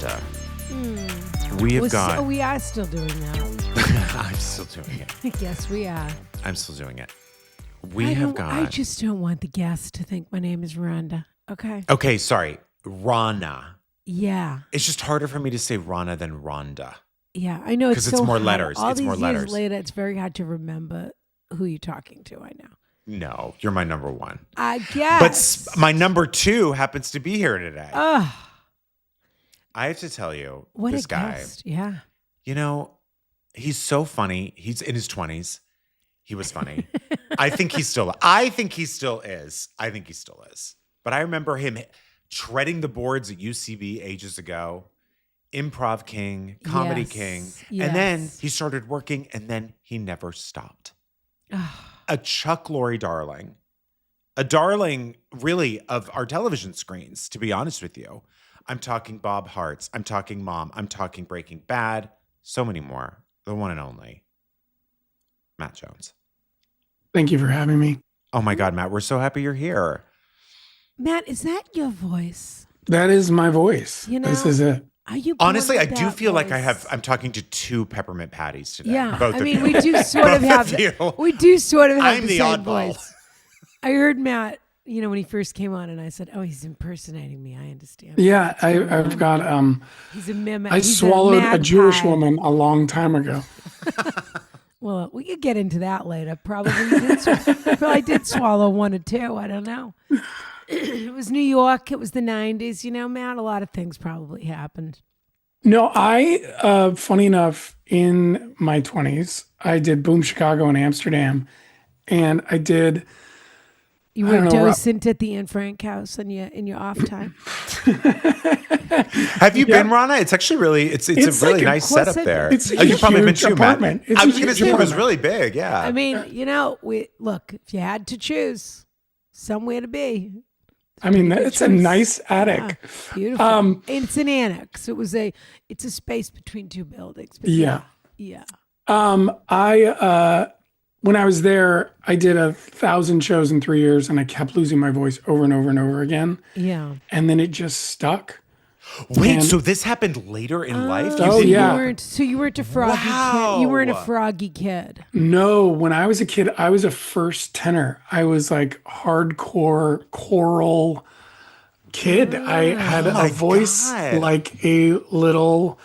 Rhonda. We have got... So we are still doing that. I'm still doing it. Yes, we are. I'm still doing it. I just don't want the guests to think my name is Rhonda. Okay. Okay, sorry. Ronna. Yeah. It's just harder for me to say Ronna than Rhonda. Yeah, I know. Because it's more hard. letters. All it's these more letters. years later, it's very hard to remember who you're talking to. I know. No, you're my number one. I guess. But my number two happens to be here today. Ugh. I have to tell you, What this a guy, guest. Yeah. you know, he's so funny. He's in his 20s. He was funny. I think he still is. But I remember him treading the boards at UCB ages ago. Improv king, comedy king. And then he started working and then he never stopped. A Chuck Lorre darling. A darling, really, of our television screens, to be honest with you. I'm talking BOB Hearts. I'm talking Mom. I'm talking Breaking Bad. So many more. The one and only Matt Jones. Thank you for having me. Oh my God, Matt, we're so happy you're here. Matt, is that your voice? That is my voice. You know, this is it. Are you honestly? I born with do that feel like voice? I'm talking to two peppermint patties today. Yeah, both I of mean, you. we do sort of Both have. of you. We do sort of have I'm the the same oddball. voice. I heard Matt, when he first came on, and I said, "Oh, he's impersonating me." I understand. Yeah, I've got. He's a mimic. I swallowed a Jewish woman a long time ago. Well, we could get into that later. Probably did swallow one or two. I don't know. It was New York. It was the 90s. Matt, a lot of things probably happened. No, funny enough, in my 20s, I did Boom Chicago in Amsterdam, and I did. You were docent at the Anne Frank house in your off time. Have you been, Ronna? It's actually really, it's a really nice setup there. It's you've probably been too, Matt. Apartment. I was going to say it was really big. Yeah. I mean, look, if you had to choose somewhere to be. I mean, it's a nice attic. Yeah, beautiful. It's an annex. It's a space between two buildings. Yeah. Yeah. When I was there, I did 1,000 shows in 3 years, and I kept losing my voice over and over and over again. Yeah. And then it just stuck. Wait, so this happened later in life? Yeah. You weren't a froggy kid. You weren't a froggy kid. No, when I was a kid, I was a first tenor. I was like hardcore choral kid. I had a voice like a little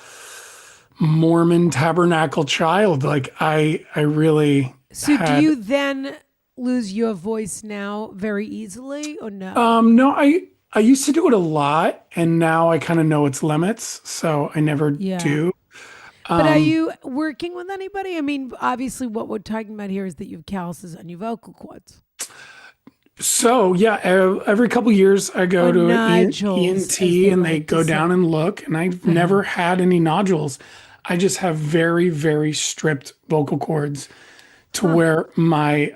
Mormon tabernacle child. Like I really. So do you then lose your voice now very easily or no? No, I used to do it a lot, and now I kind of know its limits, so I never do. But are you working with anybody? I mean, obviously what we're talking about here is that you have calluses on your vocal cords. So, yeah, every couple of years I go to an ENT, and they go down and look, and I've never had any nodules. I just have very, very stripped vocal cords to where my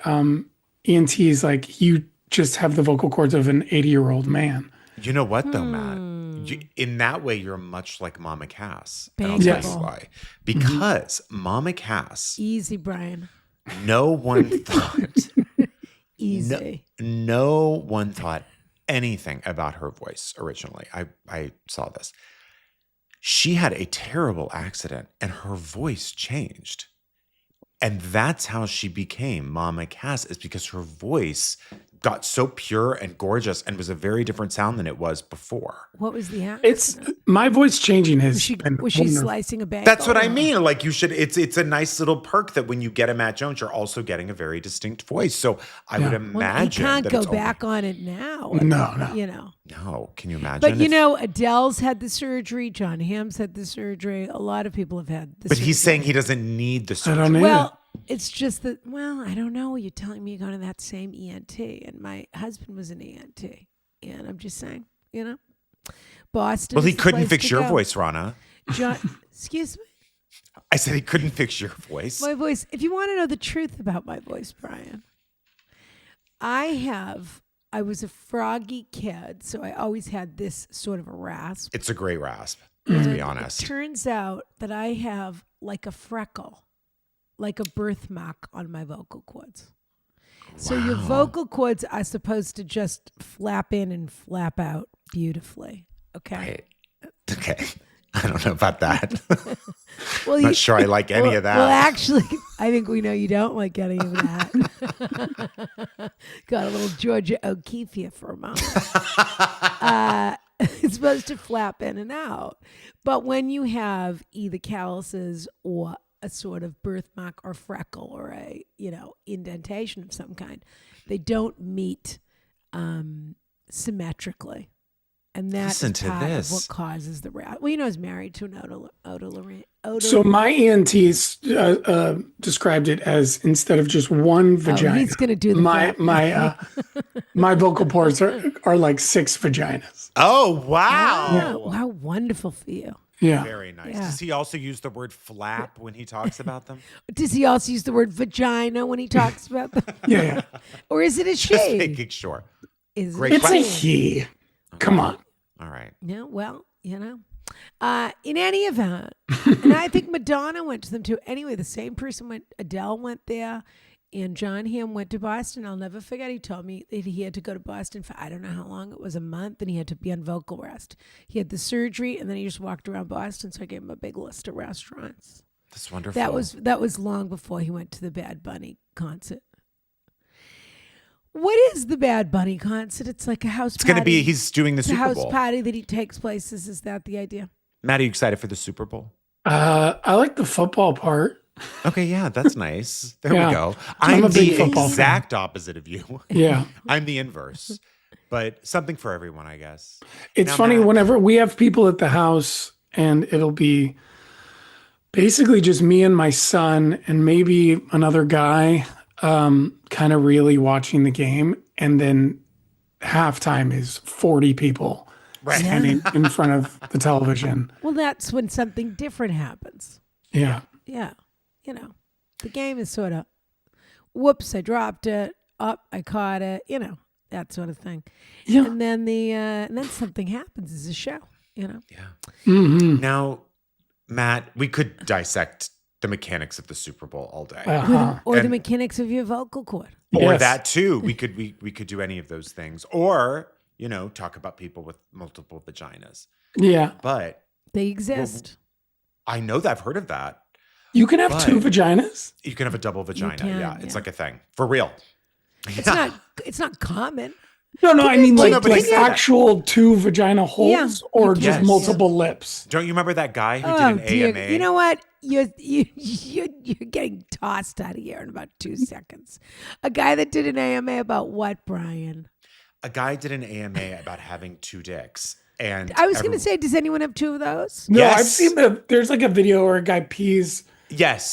ENT is like, you just have the vocal cords of an 80-year-old man. You know what, though, Matt? In that way, you're much like Mama Cass. And I'll Yes. tell you why. Because Mama Cass... Easy, Brian. No one thought... Easy. No one thought anything about her voice originally. I saw this. She had a terrible accident, and her voice changed. And that's how she became Mama Cass, is because her voice got so pure and gorgeous and was a very different sound than it was before. What was the accident? It's my voice changing has been Was she slicing a bagel? That's what I mean. Like you should, it's a nice little perk that when you get a Matt Jones, you're also getting a very distinct voice. So I would imagine you can't that go it's back on it now. No. No, can you imagine? But Adele's had the surgery. John Hamm's had the surgery. A lot of people have had the surgery. But he's saying he doesn't need the surgery. I don't need it. It's just that, I don't know. You're telling me you're going to that same ENT, and my husband was an ENT. And I'm just saying, Boston. Well, he is the couldn't place fix to your go. voice, Ronna. John, excuse me? I said he couldn't fix your voice. My voice. If you want to know the truth about my voice, Brian, I was a froggy kid, so I always had this sort of a rasp. It's a great rasp, let's be It honest. turns out that I have like a freckle, like a birthmark on my vocal cords. So your vocal cords are supposed to just flap in and flap out beautifully. Okay. Right. Okay. I don't know about that. Well, I'm not sure I like any of that. Well, actually, I think we know you don't like any of that. Got a little Georgia O'Keeffe here for a moment. It's supposed to flap in and out. But when you have either calluses or a sort of birthmark or freckle or a, indentation of some kind, they don't meet symmetrically. And that's part of what causes the rash. Well, he's married to an otolaryngologist. So my ENTs described it as instead of just one vagina. He's going to do the my vocal cords are like 6 vaginas. Oh, wow. Yeah. How wonderful for you. Yeah. Very nice. Yeah. Does he also use the word flap when he talks about them? Does he also use the word vagina when he talks about them? Yeah. Or is it a she? Just making sure. Great it's a he. Come on. All right. Yeah, well, in any event, and I think Madonna went to them too. Anyway, the same person Adele went there, and John Hamm went to Boston. I'll never forget. He told me that he had to go to Boston for I don't know how long. It was a month, and he had to be on vocal rest. He had the surgery, and then he just walked around Boston. So I gave him a big list of restaurants. That's wonderful. That was long before he went to the Bad Bunny concert. What is the Bad Bunny concert? It's like a house party. It's going to be, he's doing the Super Bowl. It's a house party that he takes places. Is that the idea? Matt, are you excited for the Super Bowl? I like the football part. Okay, yeah, that's nice. There we go. I'm I'm a big the football exact opposite of you. Yeah. I'm the inverse. But something for everyone, I guess. It's Now, funny, Matt, whenever we have people at the house and it'll be basically just me and my son and maybe another guy kind of really watching the game. And then halftime is 40 people standing in front of the television. Well, that's when something different happens. Yeah. Yeah. The game is sort of, whoops, I dropped it. Up, I caught it. That sort of thing. Yeah. And then and then something happens as a show. Yeah. Mm-hmm. Now, Matt, we could dissect the mechanics of the Super Bowl all day. Or the mechanics of your vocal cord. Or that too. We could do any of those things. Or, talk about people with multiple vaginas. Yeah. But they exist. I know that I've heard of that. You can have 2 vaginas? You can have a double vagina. Can, It's like a thing. For real. It's not common. No, I mean like actual 2 vagina holes or just multiple lips. Don't you remember that guy who did an AMA? You know what? You're getting tossed out of here in about 2 seconds. A guy that did an AMA about what, Brian? A guy did an AMA about having 2 dicks. And I was going to say, does anyone have 2 of those? No, I've seen there's like a video where a guy pees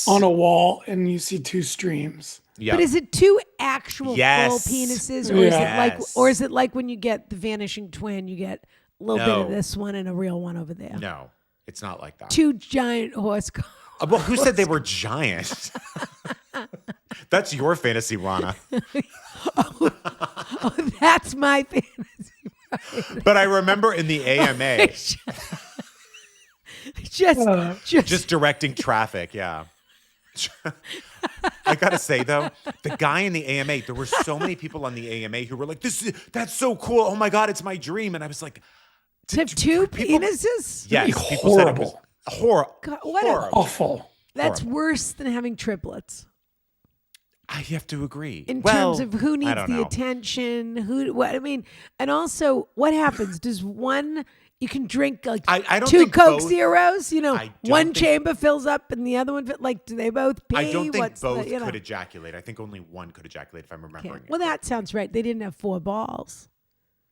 on a wall and you see 2 streams. Yep. But is it 2 actual full penises, or is it like when you get the vanishing twin, you get a little bit of this one and a real one over there? No, it's not like that. 2 giant horse cars. Well, who said they were giant? That's your fantasy, Ronna. oh, that's my fantasy. But I remember in the AMA, just directing traffic. Yeah. I gotta say though, the guy in the AMA, there were so many people on the AMA who were like, that's so cool. Oh my God, it's my dream. And I was like, to have 2 penises? Yes. Horrible. Horrible. Awful. That's worse than having triplets. I have to agree. In terms of who needs the attention, and also what happens? Does one, you can drink like I don't 2 think Coke both, Zeros, one chamber fills up and the other one, do they both pee? I don't think both could ejaculate. I think only one could ejaculate if I'm remembering it. Well, that sounds right. They didn't have 4 balls.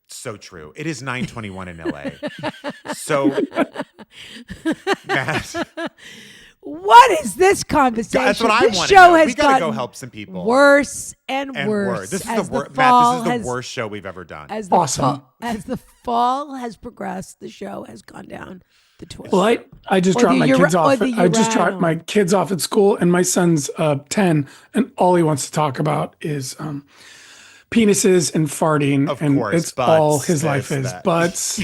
So true. It is 9:21 in LA. So, Matt. What is this conversation? That's what I want to know. Show has we gotta go help some people. Worse and worse. This is the worst show we've ever done. As the fall has progressed, the show has gone down the twist. Well, I just dropped my kids off. I just dropped my kids off at school, and my son's 10, and all he wants to talk about is penises and farting. Of and course, it's all his life is. Butts.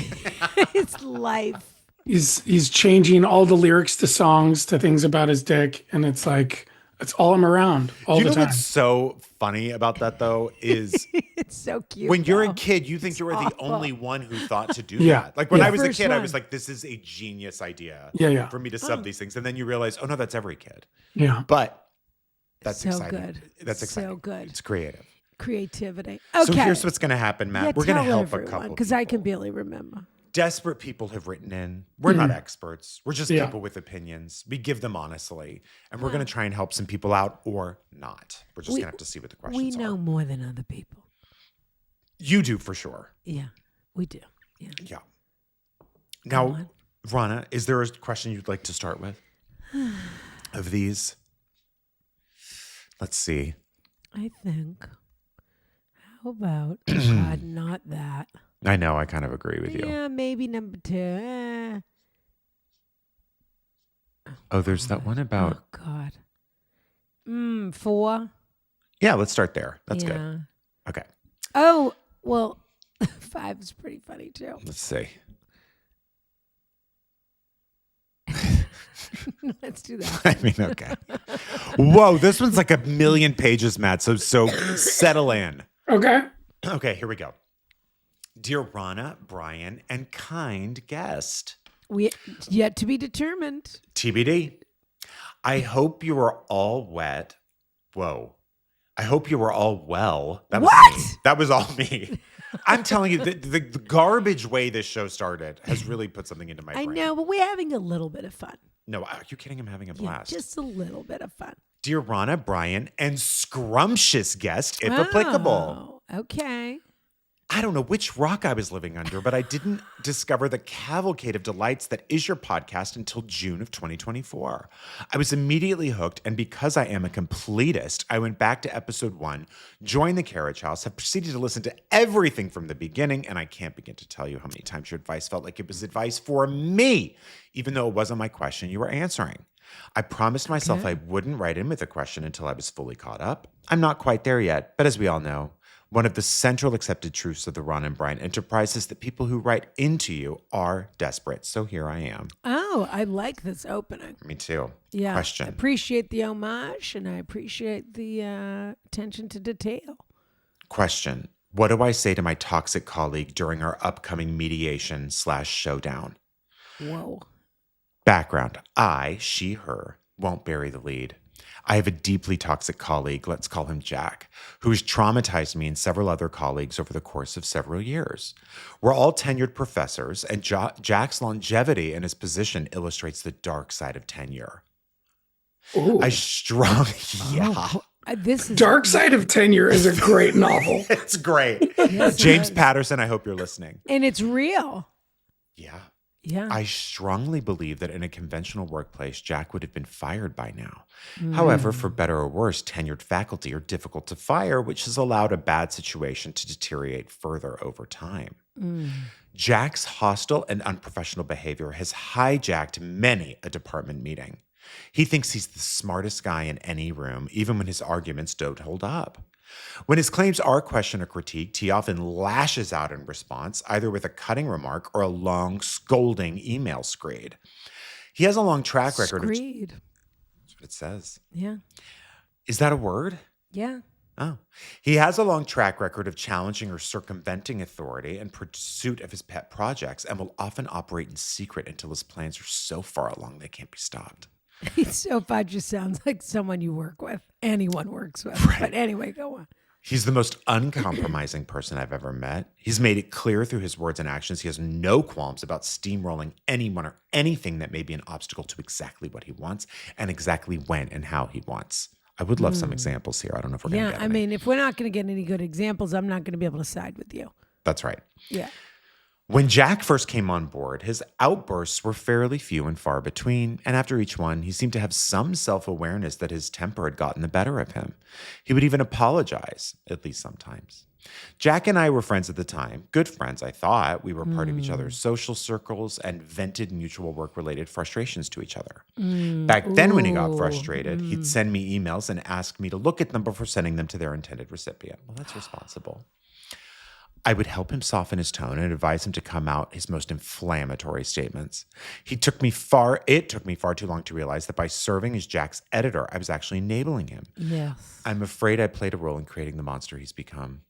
His life. He's changing all the lyrics to songs to things about his dick, and it's like, That's all I'm around all the time. You know what's so funny about that, though, is it's so cute. When you're a kid, you think you're the only one who thought to do Yeah. that. Like when Yeah. I was a First kid, I one. was like, this is a genius idea Yeah. for me to sub these things. And then you realize, oh no, that's every kid. Yeah. But that's so exciting. good. That's exciting. So good. It's creative. Creativity. Okay. So here's what's going to happen, Matt. We're going to help a couple because I can people. barely remember. Desperate people have written in. We're not experts. We're just Yeah. people with opinions. We give them honestly. And we're going to try and help some people out or not. We're just going to have to see what the questions We know are. more than other people. You do for sure. Yeah, we do. Yeah. Yeah. Now, Ronna, is there a question you'd like to start with of these? Let's see. I think. How about God, not that. I know. I kind of agree with you. Yeah, maybe number 2. Oh, there's that one about. Oh God. 4. Yeah, let's start there. That's good. Okay. Oh well, 5 is pretty funny too. Let's see. Let's do that. I mean, okay. Whoa, this one's like 1,000,000 pages, Matt. So settle in. Okay. Okay, here we go. Dear Ronna, Brian, and kind guest. We yet to be determined. TBD. I hope you are all wet. Whoa. I hope you are all well. That was What? me. That was all me. I'm telling you, the garbage way this show started has really put something into my I brain. know, but we're having a little bit of fun. No, are you kidding? I'm having a Yeah, blast. just a little bit of fun. Dear Ronna, Brian, and scrumptious guest, if applicable. Oh, okay. I don't know which rock I was living under, but I didn't discover the cavalcade of delights that is your podcast until June of 2024. I was immediately hooked, and because I am a completist, I went back to episode 1, joined the Carriage House, have proceeded to listen to everything from the beginning, and I can't begin to tell you how many times your advice felt like it was advice for me, even though it wasn't my question you were answering. I promised myself I wouldn't write in with a question until I was fully caught up. I'm not quite there yet, but as we all know, one of the central accepted truths of the Ron and Brian enterprise is that people who write into you are desperate. So here I am. Oh, I like this opening. Me too. Yeah. Question. I appreciate the homage and I appreciate the attention to detail. Question. What do I say to my toxic colleague during our upcoming mediation/showdown? Whoa. Background. I, she, her, won't bury the lead. I have a deeply toxic colleague, let's call him Jack, who has traumatized me and several other colleagues over the course of several years. We're all tenured professors, and Jack's longevity in his position illustrates the dark side of tenure. Ooh. This is Dark Side of Tenure is a great novel. It's great. Yes, James it is. Patterson, I hope you're listening. And it's real. Yeah. Yeah. I strongly believe that in a conventional workplace, Jack would have been fired by now. However, for better or worse, tenured faculty are difficult to fire, which has allowed a bad situation to deteriorate further over time. Jack's hostile and unprofessional behavior has hijacked many a department meeting. He thinks he's the smartest guy in any room, even when his arguments don't hold up. When his claims are questioned or critiqued, he often lashes out in response, either with a cutting remark or a long, scolding email screed. He has a long track record Screed. That's what it says. Yeah. Is that a word? Yeah. Oh. He has a long track record of challenging or circumventing authority in pursuit of his pet projects and will often operate in secret until his plans are so far along they can't be stopped. So far just sounds like someone you work with. Anyone works with. Right. But anyway, go on. He's the most uncompromising person I've ever met. He's made it clear through his words and actions he has no qualms about steamrolling anyone or anything that may be an obstacle to exactly what he wants and exactly when and how he wants. I would love some examples here. I don't know if we're going to Yeah, get I any. mean, if we're not going to get any good examples, I'm not going to be able to side with you. That's right. Yeah. When Jack first came on board, his outbursts were fairly few and far between, and after each one, he seemed to have some self-awareness that his temper had gotten the better of him. He would even apologize, at least sometimes. Jack and I were friends at the time, good friends, I thought. We were part of each other's social circles and vented mutual work-related frustrations to each other. Back then, when he got frustrated, he'd send me emails and ask me to look at them before sending them to their intended recipient. Well, that's responsible. I would help him soften his tone and advise him to come out his most inflammatory statements. It took me far too long to realize that by serving as Jack's editor, I was actually enabling him. Yes. I'm afraid I played a role in creating the monster he's become.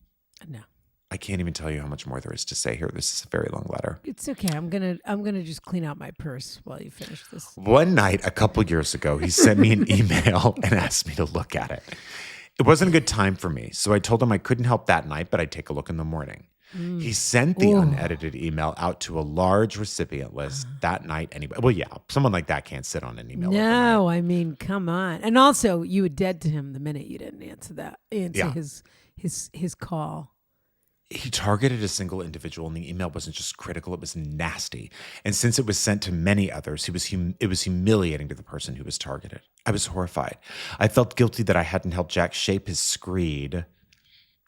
No. I can't even tell you how much more there is to say here. This is a very long letter. It's okay. I'm gonna just clean out my purse while you finish this. One night, a couple years ago, he sent me an email and asked me to look at it. It wasn't a good time for me, so I told him I couldn't help that night, but I'd take a look in the morning. He sent the unedited email out to a large recipient list that night anyway. Well, yeah, someone like that can't sit on an email. No, I mean, come on. And also, you were dead to him the minute you didn't answer his call. He targeted a single individual, and the email wasn't just critical, it was nasty. And since it was sent to many others, it was humiliating to the person who was targeted. I was horrified. I felt guilty that I hadn't helped Jack shape his screed.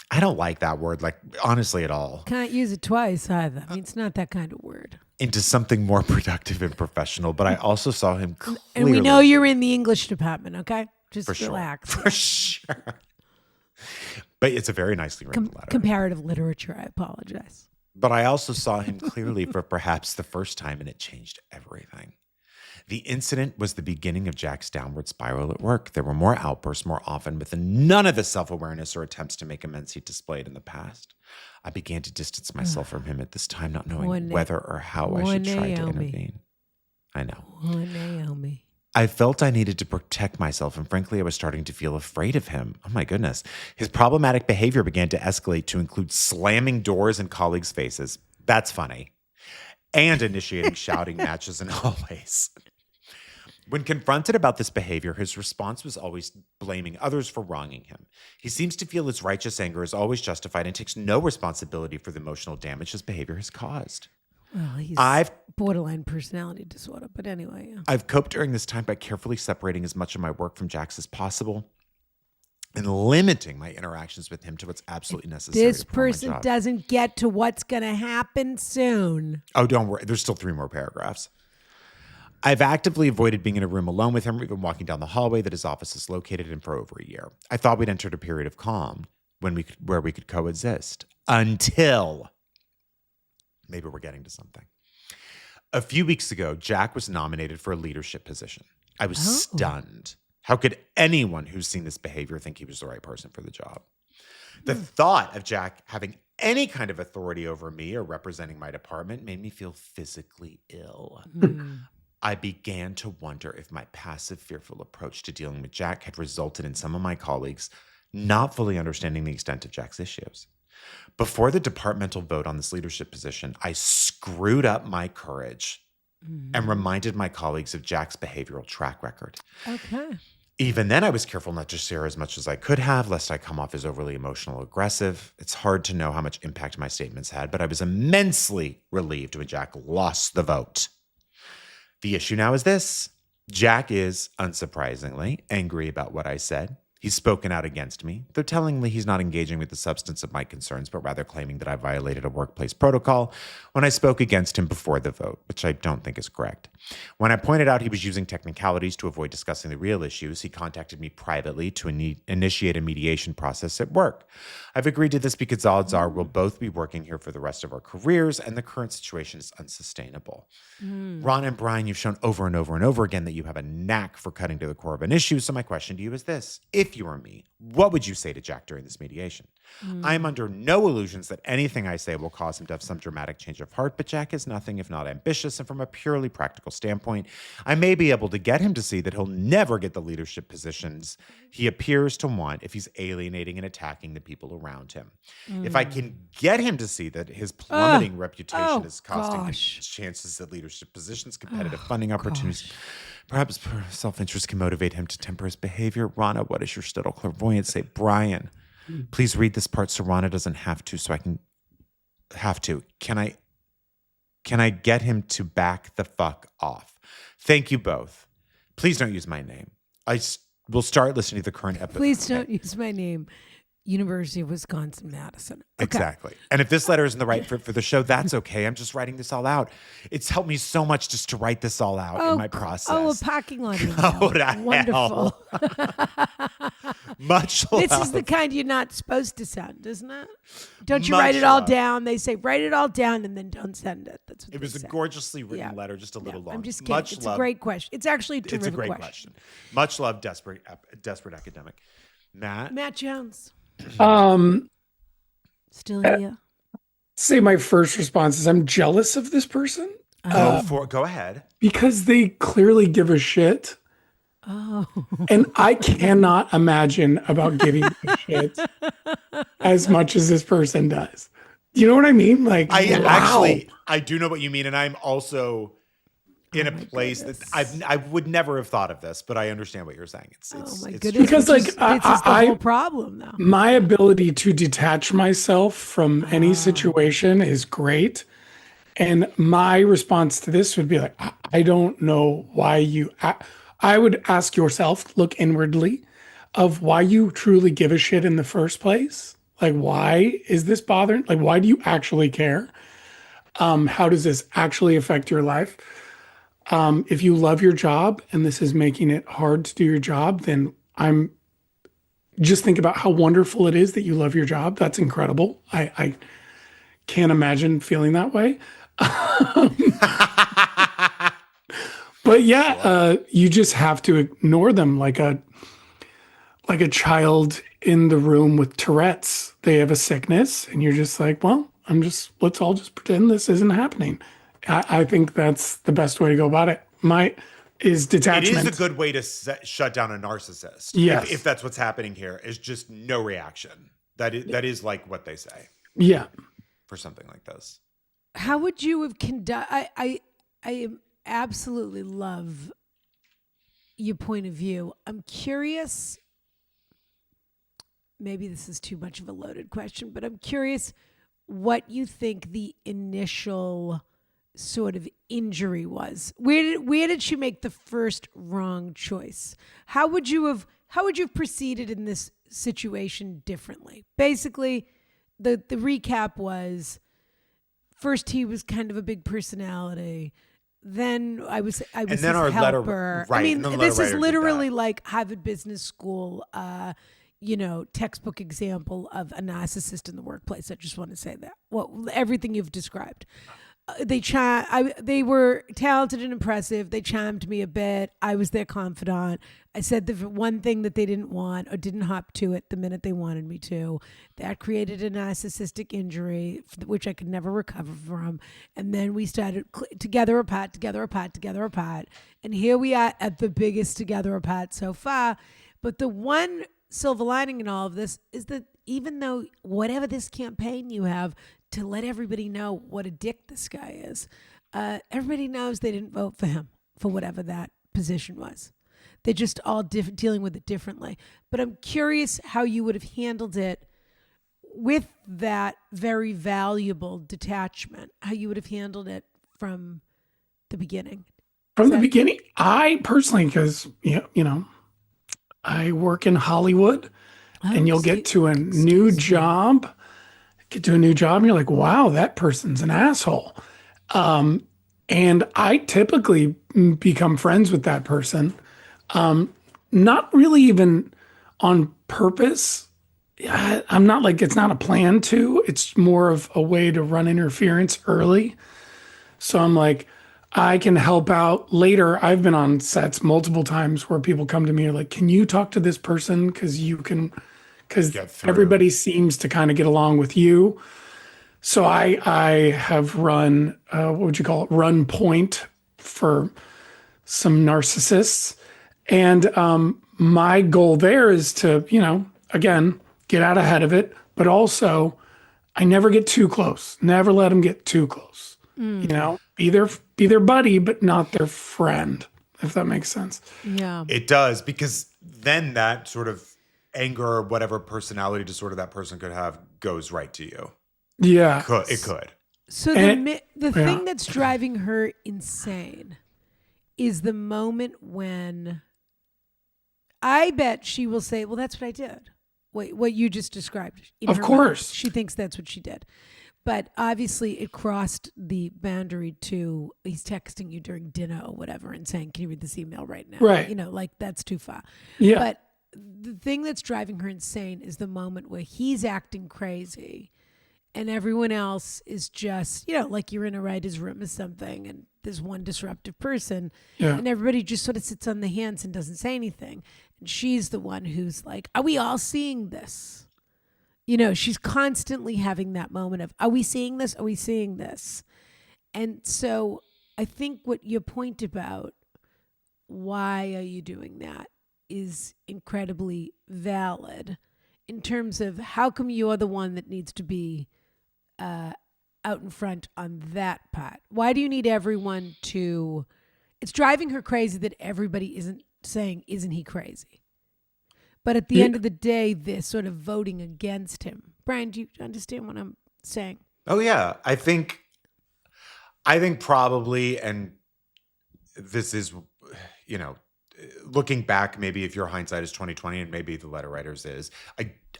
I don't like that word, like, honestly, at all. Can't use it twice either. I mean, it's not that kind of word. Into something more productive and professional, but I also saw him clearly. And we know you're in the English department, okay? Just For relax. Sure. For sure. But it's a very nicely written letter. Comparative literature, I apologize. But I also saw him clearly for perhaps the first time, and it changed everything. The incident was the beginning of Jack's downward spiral at work. There were more outbursts more often, with none of the self-awareness or attempts to make amends he displayed in the past. I began to distance myself from him at this time, not knowing whether or how I should try to intervene. I know. Naomi. I felt I needed to protect myself, and frankly, I was starting to feel afraid of him. Oh my goodness. His problematic behavior began to escalate to include slamming doors in colleagues' faces. That's funny. And initiating shouting matches in hallways. When confronted about this behavior, his response was always blaming others for wronging him. He seems to feel his righteous anger is always justified and takes no responsibility for the emotional damage his behavior has caused. Well, he's borderline personality disorder, but anyway. Yeah. I've coped during this time by carefully separating as much of my work from Jack's as possible and limiting my interactions with him to what's absolutely necessary. This person doesn't get to what's going to happen soon. Oh, don't worry. There's still 3 more paragraphs. I've actively avoided being in a room alone with him or even walking down the hallway that his office is located in for over a year. I thought we'd entered a period of calm where we could coexist until maybe we're getting to something. A few weeks ago, Jack was nominated for a leadership position. I was stunned. How could anyone who's seen this behavior think he was the right person for the job? The thought of Jack having any kind of authority over me or representing my department made me feel physically ill. I began to wonder if my passive, fearful approach to dealing with Jack had resulted in some of my colleagues not fully understanding the extent of Jack's issues. Before the departmental vote on this leadership position, I screwed up my courage and reminded my colleagues of Jack's behavioral track record. Okay. Even then, I was careful not to share as much as I could have, lest I come off as overly emotional aggressive. It's hard to know how much impact my statements had, but I was immensely relieved when Jack lost the vote. The issue now is this. Jack is, unsurprisingly, angry about what I said. He's spoken out against me, though tellingly he's not engaging with the substance of my concerns, but rather claiming that I violated a workplace protocol when I spoke against him before the vote, which I don't think is correct. When I pointed out he was using technicalities to avoid discussing the real issues, he contacted me privately to initiate a mediation process at work. I've agreed to this because odds are we'll both be working here for the rest of our careers, and the current situation is unsustainable. Ron and Brian, you've shown over and over and over again that you have a knack for cutting to the core of an issue, so my question to you is this. If you were me, what would you say to Jack during this mediation? I'm under no illusions that anything I say will cause him to have some dramatic change of heart, but Jack is nothing if not ambitious, and from a purely practical standpoint, I may be able to get him to see that he'll never get the leadership positions he appears to want if he's alienating and attacking the people around him. If I can get him to see that his plummeting reputation is costing him chances at leadership positions, competitive funding opportunities, perhaps self-interest can motivate him to temper his behavior. Ronna, what does your stuttle clairvoyance say? Brian, please read this part so Ronna doesn't have to, so I can have to. Can I get him to back the fuck off? Thank you both. Please don't use my name. I will start listening to the current episode. Please don't use my name. University of Wisconsin-Madison. Okay. Exactly. And if this letter isn't the right fit for the show, that's okay. I'm just writing this all out. It's helped me so much just to write this all out in my process. Oh, a parking lot email. Wonderful. Much love. This is the kind you're not supposed to send, isn't it? Don't you write it all down? They say write it all down and then don't send it. That's what it was say. A gorgeously written letter, just a little long. I'm just kidding. It's a great question. It's actually a terrific question. It's a great question. Much love, desperate academic. Matt Jones. Still here. Say my first response is I'm jealous of this person. Go ahead. Because they clearly give a shit. Oh. And I cannot imagine about giving a shit as much as this person does. You know what I mean? Like, I do know what you mean, and I'm also in a place that I would never have thought of this, but I understand what you're saying. It's my goodness. Because this is the whole problem now. My ability to detach myself from any situation is great. And my response to this would be like, I don't know why I would ask yourself, look inwardly of why you truly give a shit in the first place. Like, why is this bothering? Like, why do you actually care? How does this actually affect your life? If you love your job and this is making it hard to do your job, then just think about how wonderful it is that you love your job. That's incredible. I can't imagine feeling that way. But yeah, you just have to ignore them like a child in the room with Tourette's. They have a sickness and you're just like, well, let's all just pretend this isn't happening. I think that's the best way to go about it. Is detachment. It is a good way to shut down a narcissist. Yes. If that's what's happening here, is just no reaction. That is like what they say. Yeah. For something like this. How would you have conducted? I absolutely love your point of view. I'm curious. Maybe this is too much of a loaded question, but I'm curious what you think the initial sort of injury was. Where did she make the first wrong choice? How would you have proceeded in this situation differently? Basically, the recap was, first he was kind of a big personality. Then I was his helper. Letter, right, I mean, this is literally like Harvard Business School, textbook example of a narcissist in the workplace. I just want to say that. Well, everything you've described. They were talented and impressive. They charmed me a bit. I was their confidant. I said the one thing that they didn't want or didn't hop to it the minute they wanted me to. That created a narcissistic injury, which I could never recover from. And then we started together apart. And here we are at the biggest together apart so far. But the one silver lining in all of this is that even though whatever this campaign you have to let everybody know what a dick this guy is, everybody knows they didn't vote for him for whatever that position was. They're just all dealing with it differently. But I'm curious how you would have handled it with that very valuable detachment, how you would have handled it from the beginning. From the beginning, I personally, because, I work in Hollywood and you'll get to a new job. And you're like, wow, that person's an asshole. And I typically become friends with that person. Not really even on purpose. I'm not like, it's not a plan to, it's more of a way to run interference early. So I'm like, I can help out later. I've been on sets multiple times where people come to me and are like, can you talk to this person? Because everybody seems to kind of get along with you. So I have run, run point for some narcissists. And my goal there is to, again, get out ahead of it. But also, I never get too close. Never let them get too close. Be their buddy, but not their friend, if that makes sense. Yeah. It does, because then that sort of anger or whatever personality disorder that person could have goes right to you. Yeah. It could. So the thing that's driving her insane is the moment when I bet she will say, well, that's what I did. what you just described. Of course. She thinks that's what she did. But obviously it crossed the boundary to he's texting you during dinner or whatever and saying, can you read this email right now? Right. Like that's too far. Yeah. But the thing that's driving her insane is the moment where he's acting crazy and everyone else is just, like you're in a writer's room or something and there's one disruptive person and everybody just sort of sits on the hands and doesn't say anything. And she's the one who's like, are we all seeing this? She's constantly having that moment of, are we seeing this? Are we seeing this? And so I think what your point about why are you doing that is incredibly valid in terms of how come you're the one that needs to be out in front on that part? Why do you need everyone to... It's driving her crazy that everybody isn't saying, isn't he crazy? But at the end of the day, they're sort of voting against him. Brian, do you understand what I'm saying? Oh, yeah. I think probably, and this is, looking back, maybe if your hindsight is 2020 and maybe the letter writers is,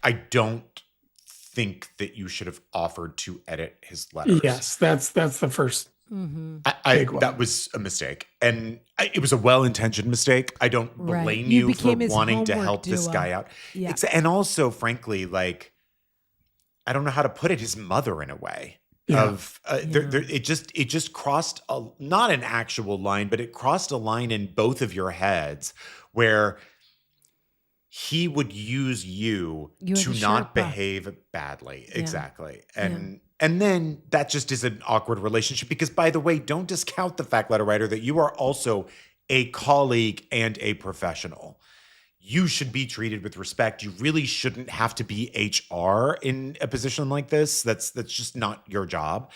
I don't think that you should have offered to edit his letters. Yes, that's the first. Mm-hmm. That was a mistake. And it was a well-intentioned mistake. I don't blame you for wanting to help this guy out. Yeah. And also, frankly, like, I don't know how to put it, his mother in a way. It just crossed not an actual line, but it crossed a line in both of your heads where he would use you to not behave badly. Yeah. Exactly. And then that just is an awkward relationship because, by the way, don't discount the fact, letter writer, that you are also a colleague and a professional. You should be treated with respect. You really shouldn't have to be HR in a position like this. That's just not your job.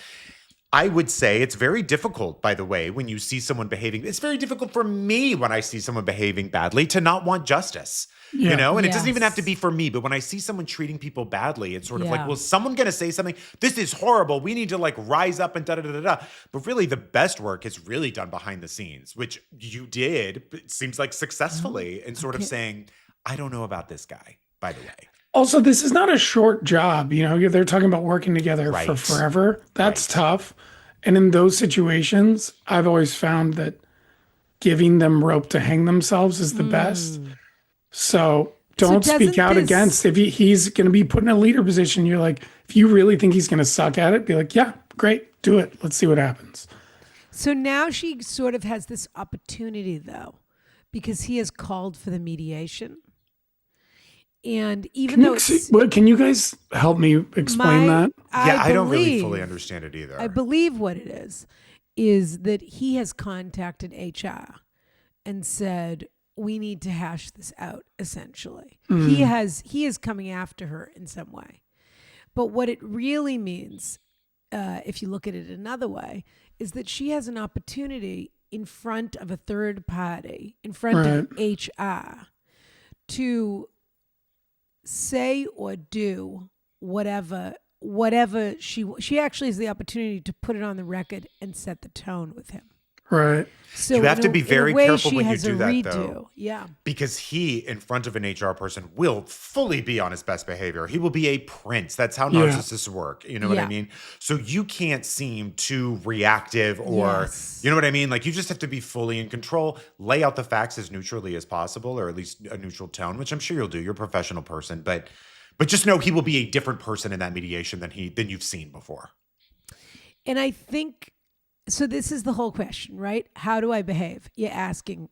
I would say it's very difficult, by the way, when you see someone behaving. It's very difficult for me when I see someone behaving badly to not want justice, And it doesn't even have to be for me. But when I see someone treating people badly, it's sort of like, well, is someone going to say something? This is horrible. We need to rise up and da-da-da-da-da. But really, the best work is really done behind the scenes, which you did, it seems like successfully, in sort of saying, I don't know about this guy, by the way. Also, this is not a short job. They're talking about working together for forever. That's tough. And in those situations, I've always found that giving them rope to hang themselves is the best. So don't speak out against. If he's going to be put in a leader position, you're like, if you really think he's going to suck at it, be like, yeah, great, do it. Let's see what happens. So now she sort of has this opportunity, though, because he has called for the mediation. And even can you guys help me explain that? I don't really fully understand it either. I believe what it is that he has contacted HR and said, we need to hash this out, essentially. He is coming after her in some way. But what it really means, if you look at it another way, is that she has an opportunity in front of a third party, in front of HR, to say or do whatever she actually has the opportunity to put it on the record and set the tone with him. Right. So you have to be very careful when you do that, though. Yeah. Because he, in front of an HR person, will fully be on his best behavior. He will be a prince. That's how narcissists work. You know what I mean? So you can't seem too reactive or, you know what I mean? Like, you just have to be fully in control, lay out the facts as neutrally as possible, or at least a neutral tone, which I'm sure you'll do. You're a professional person. But just know he will be a different person in that mediation than you've seen before. And I think... So this is the whole question, right? How do I behave? You're asking,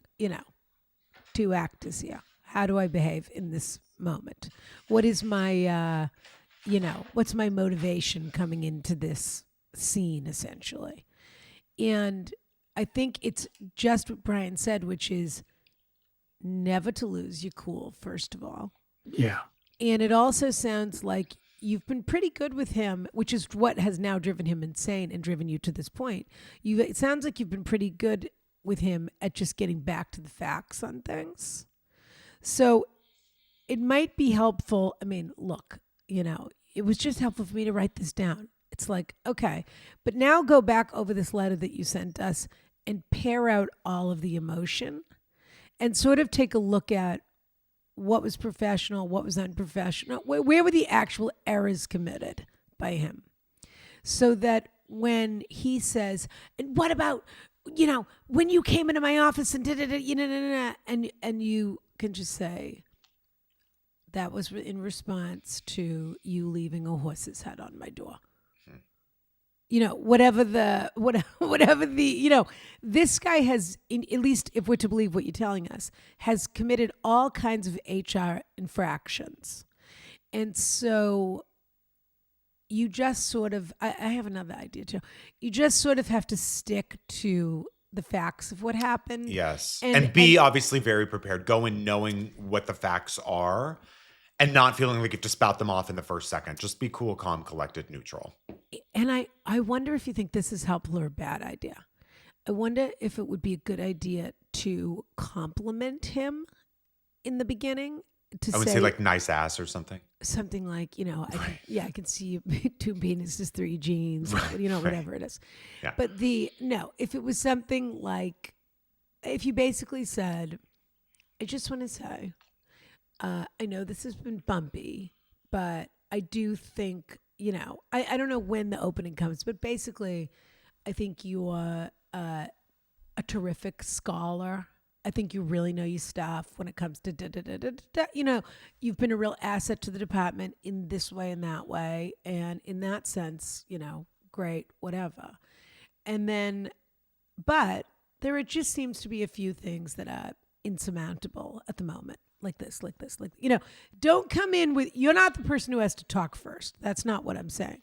two actors here. How do I behave in this moment? What is my, what's my motivation coming into this scene, essentially? And I think it's just what Brian said, which is never to lose your cool, first of all. Yeah. And it also sounds like you've been pretty good with him, which is what has now driven him insane and driven you to this point. It sounds like you've been pretty good with him at just getting back to the facts on things. So it might be helpful. I mean, look, it was just helpful for me to write this down. It's like, okay, but now go back over this letter that you sent us and pare out all of the emotion and sort of take a look at what was professional, what was unprofessional, where were the actual errors committed by him, so that when he says, and what about, when you came into my office and and you can just say, that was in response to you leaving a horse's head on my door. Whatever the, this guy has, at least if we're to believe what you're telling us, has committed all kinds of HR infractions. And so you just sort of, I have another idea too. You just sort of have to stick to the facts of what happened. Yes. And be obviously very prepared. Go in knowing what the facts are and not feeling like you have to spout them off in the first second. Just be cool, calm, collected, neutral. And I wonder if you think this is helpful or a bad idea. I wonder if it would be a good idea to compliment him in the beginning. I would say like nice ass or something. Something like, I can see you 2 penises, 3 jeans, whatever it is. Yeah. But if it was something like, if you basically said, I just want to say, I know this has been bumpy, but I do think, I don't know when the opening comes, but basically, I think you're a terrific scholar. I think you really know your stuff when it comes to you've been a real asset to the department in this way and that way. And in that sense, great, whatever. And then, but there just seems to be a few things that are insurmountable at the moment. Like this, don't come in with, you're not the person who has to talk first. That's not what I'm saying.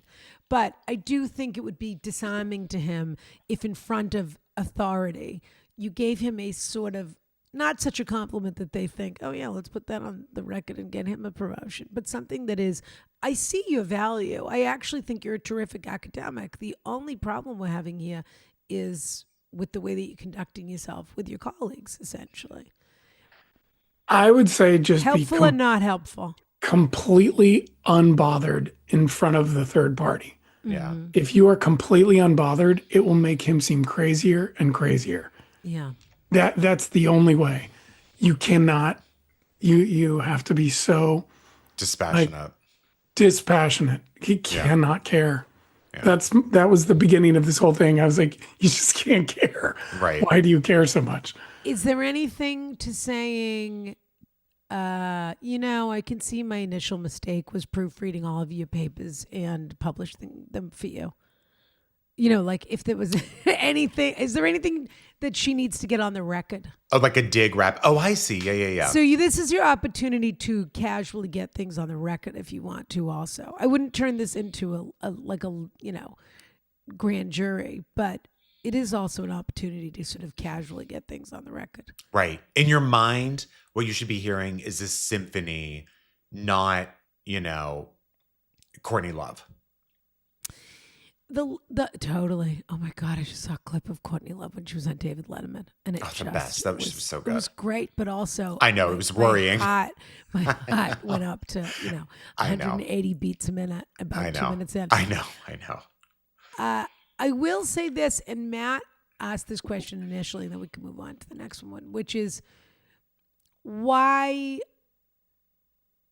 But I do think it would be disarming to him if in front of authority, you gave him a sort of, not such a compliment that they think, oh yeah, let's put that on the record and get him a promotion, but something that is, I see your value. I actually think you're a terrific academic. The only problem we're having here is with the way that you're conducting yourself with your colleagues, essentially. I would say just helpful and not helpful. Completely unbothered in front of the third party. Yeah. If you are completely unbothered, it will make him seem crazier and crazier. Yeah. That's the only way. You cannot, you have to be so dispassionate. Dispassionate. He cannot care. Yeah. That was the beginning of this whole thing. I was like, you just can't care. Right. Why do you care so much? Is there anything to saying, I can see my initial mistake was proofreading all of your papers and publishing them for you? Like if there was anything, is there anything that she needs to get on the record? Oh, like a dig rap. Oh, I see. Yeah. So this is your opportunity to casually get things on the record if you want to also. I wouldn't turn this into a grand jury, but it is also an opportunity to sort of casually get things on the record. Right. In your mind, what you should be hearing is this symphony, not, Courtney Love. The totally. Oh my God! I just saw a clip of Courtney Love when she was on David Letterman, and it the best. That was so good. It was great, but also I know it was worrying. My heart went up to 180 beats a minute about 2 minutes in. I know. I will say this, and Matt asked this question initially, and then we can move on to the next one, which is, why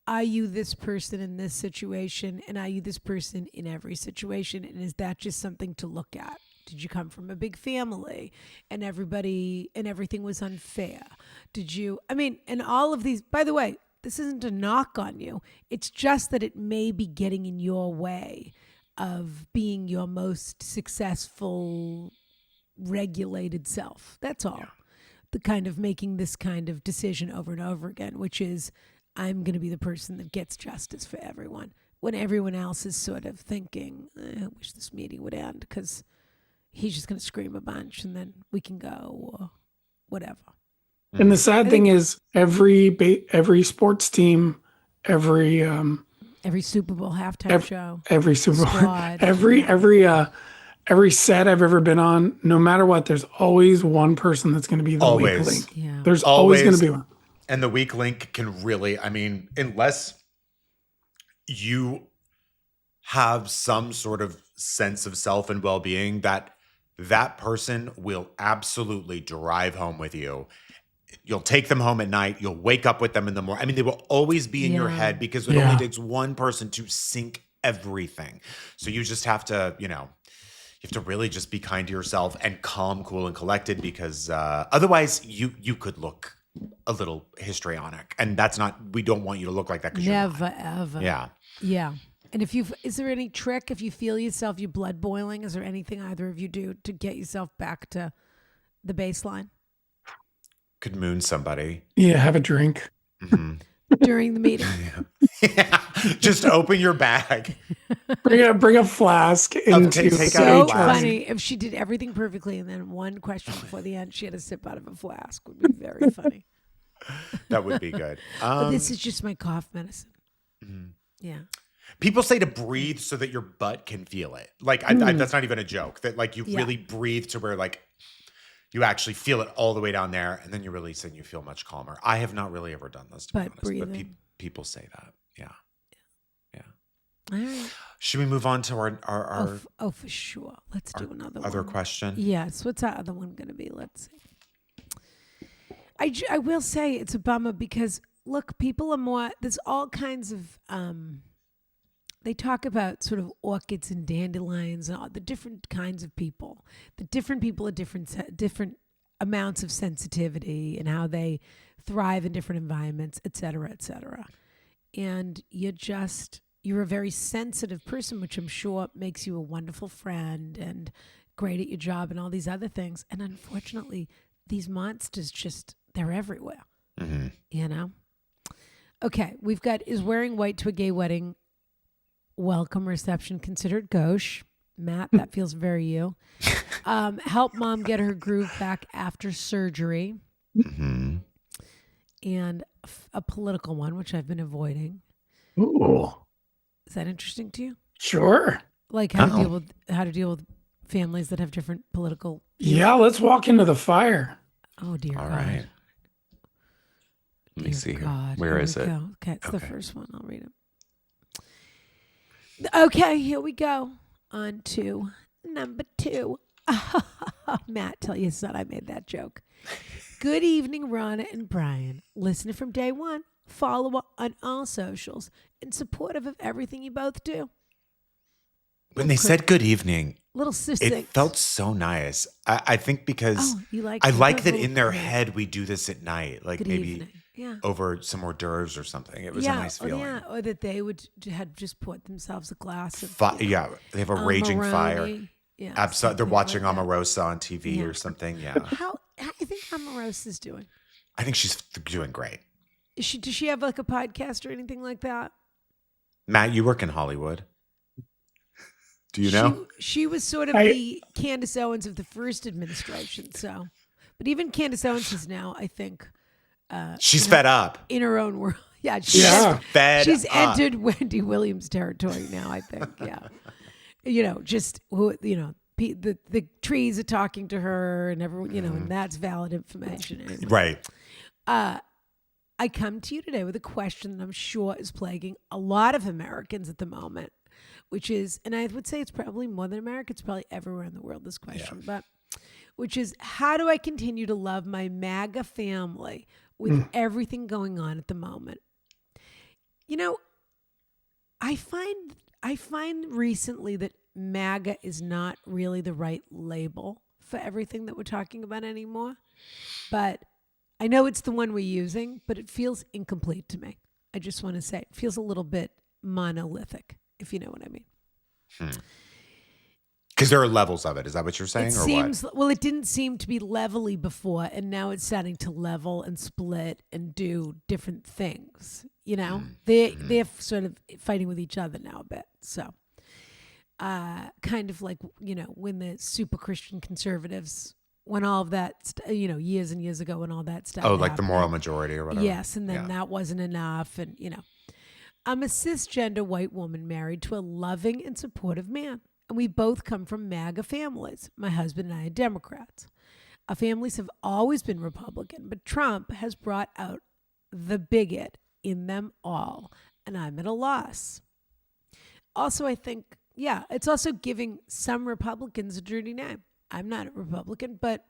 are you this person in this situation, and are you this person in every situation, and is that just something to look at? Did you come from a big family, and everything was unfair? And all of these, by the way, this isn't a knock on you. It's just that it may be getting in your way of being your most successful, regulated self. That's all. Yeah. The kind of making this kind of decision over and over again, which is, I'm going to be the person that gets justice for everyone, when everyone else is sort of thinking, I wish this meeting would end because he's just going to scream a bunch and then we can go or whatever. And the sad thing is every sports team, every Super Bowl halftime show, every Super Bowl, every set I've ever been on, no matter what, there's always one person that's going to be the weak link. Yeah. There's always going to be one. And the weak link can really, unless you have some sort of sense of self and well-being, that person will absolutely drive home with you. You'll take them home at night. You'll wake up with them in the morning. I mean, they will always be in your head because it only takes one person to sync everything. So you just have to, you have to really just be kind to yourself and calm, cool, and collected because otherwise you could look a little histrionic. And we don't want you to look like that. Never, ever. Yeah. Yeah. And is there any trick if you feel yourself, your blood boiling? Is there anything either of you do to get yourself back to the baseline? Could moon somebody. Yeah, have a drink. Mm-hmm. During the meeting. Yeah. Just open your bag. Bring a flask into take so out a flask. funny if she did everything perfectly and then one question before the end she had a sip out of a flask would be very funny. That would be good. But this is just my cough medicine. Mm-hmm. Yeah. People say to breathe so that your butt can feel it. Like that's not even a joke. That like you really breathe to where like you actually feel it all the way down there, and then you release and you feel much calmer. I have not really ever done this, to be honest, but people say that. Yeah. All right. Should we move on to our oh, for sure. Let's do another other one. question? Yes. What's our other one going to be? Let's see. I will say it's a bummer because, look, people are more, there's all kinds of, they talk about sort of orchids and dandelions and all the different kinds of people. The different people are different amounts of sensitivity and how they thrive in different environments, et cetera, et cetera. And you're a very sensitive person, which I'm sure makes you a wonderful friend and great at your job and all these other things. And unfortunately, these monsters they're everywhere, Okay, we've got, is wearing white to a gay wedding welcome reception considered gauche? Matt, that feels very you. Help mom get her groove back after surgery. Mm-hmm. And a political one, which I've been avoiding. Ooh. Is that interesting to you? Sure. Like how to deal with families that have different political views? Yeah, let's walk into the fire. Oh dear All God. right. Let me see God. here. Where is it? Okay, it's the first one. I'll read it. Okay, here we go. On to number 2. Matt, tell your son I made that joke. Good evening, Ronna and Brian. Listener from day one, follower on all socials, and supportive of everything you both do. When they said good evening, little succinct. It felt so nice. I think because I like that in their head we do this at night, like maybe over some hors d'oeuvres or something. It was a nice feeling. Or that they had just poured themselves a glass of they have a raging fire. Yeah, absolutely. They're watching Omarosa on TV or something. Yeah. How do you think Omarosa's doing? I think she's doing great. Does she have like a podcast or anything like that? Matt, you work in Hollywood. Do you know? She was sort of the Candace Owens of the first administration. So, but even Candace Owens is now, I think, she's fed up in her own world. Yeah, she's entered Wendy Williams territory now. I think. Yeah, just the trees are talking to her, and everyone, and that's valid information. Anyway. Right. I come to you today with a question that I'm sure is plaguing a lot of Americans at the moment, which is, and I would say it's probably more than America, it's probably everywhere in the world, this question, but which is, how do I continue to love my MAGA family with everything going on at the moment? I find recently that MAGA is not really the right label for everything that we're talking about anymore, but I know it's the one we're using, but it feels incomplete to me. I just want to say it feels a little bit monolithic, if you know what I mean. Because there are levels of it. Is that what you're saying? Well, it didn't seem to be levelly before, and now it's starting to level and split and do different things. They're sort of fighting with each other now a bit. So, kind of like, when the super Christian conservatives, when all of that, years and years ago, when all that stuff. Oh, like the moral majority or whatever. Yes, and then that wasn't enough, and I'm a cisgender white woman married to a loving and supportive man, and we both come from MAGA families. My husband and I are Democrats. Our families have always been Republican, but Trump has brought out the bigot in them all, and I'm at a loss. Also, I think, it's also giving some Republicans a dirty name. I'm not a Republican, but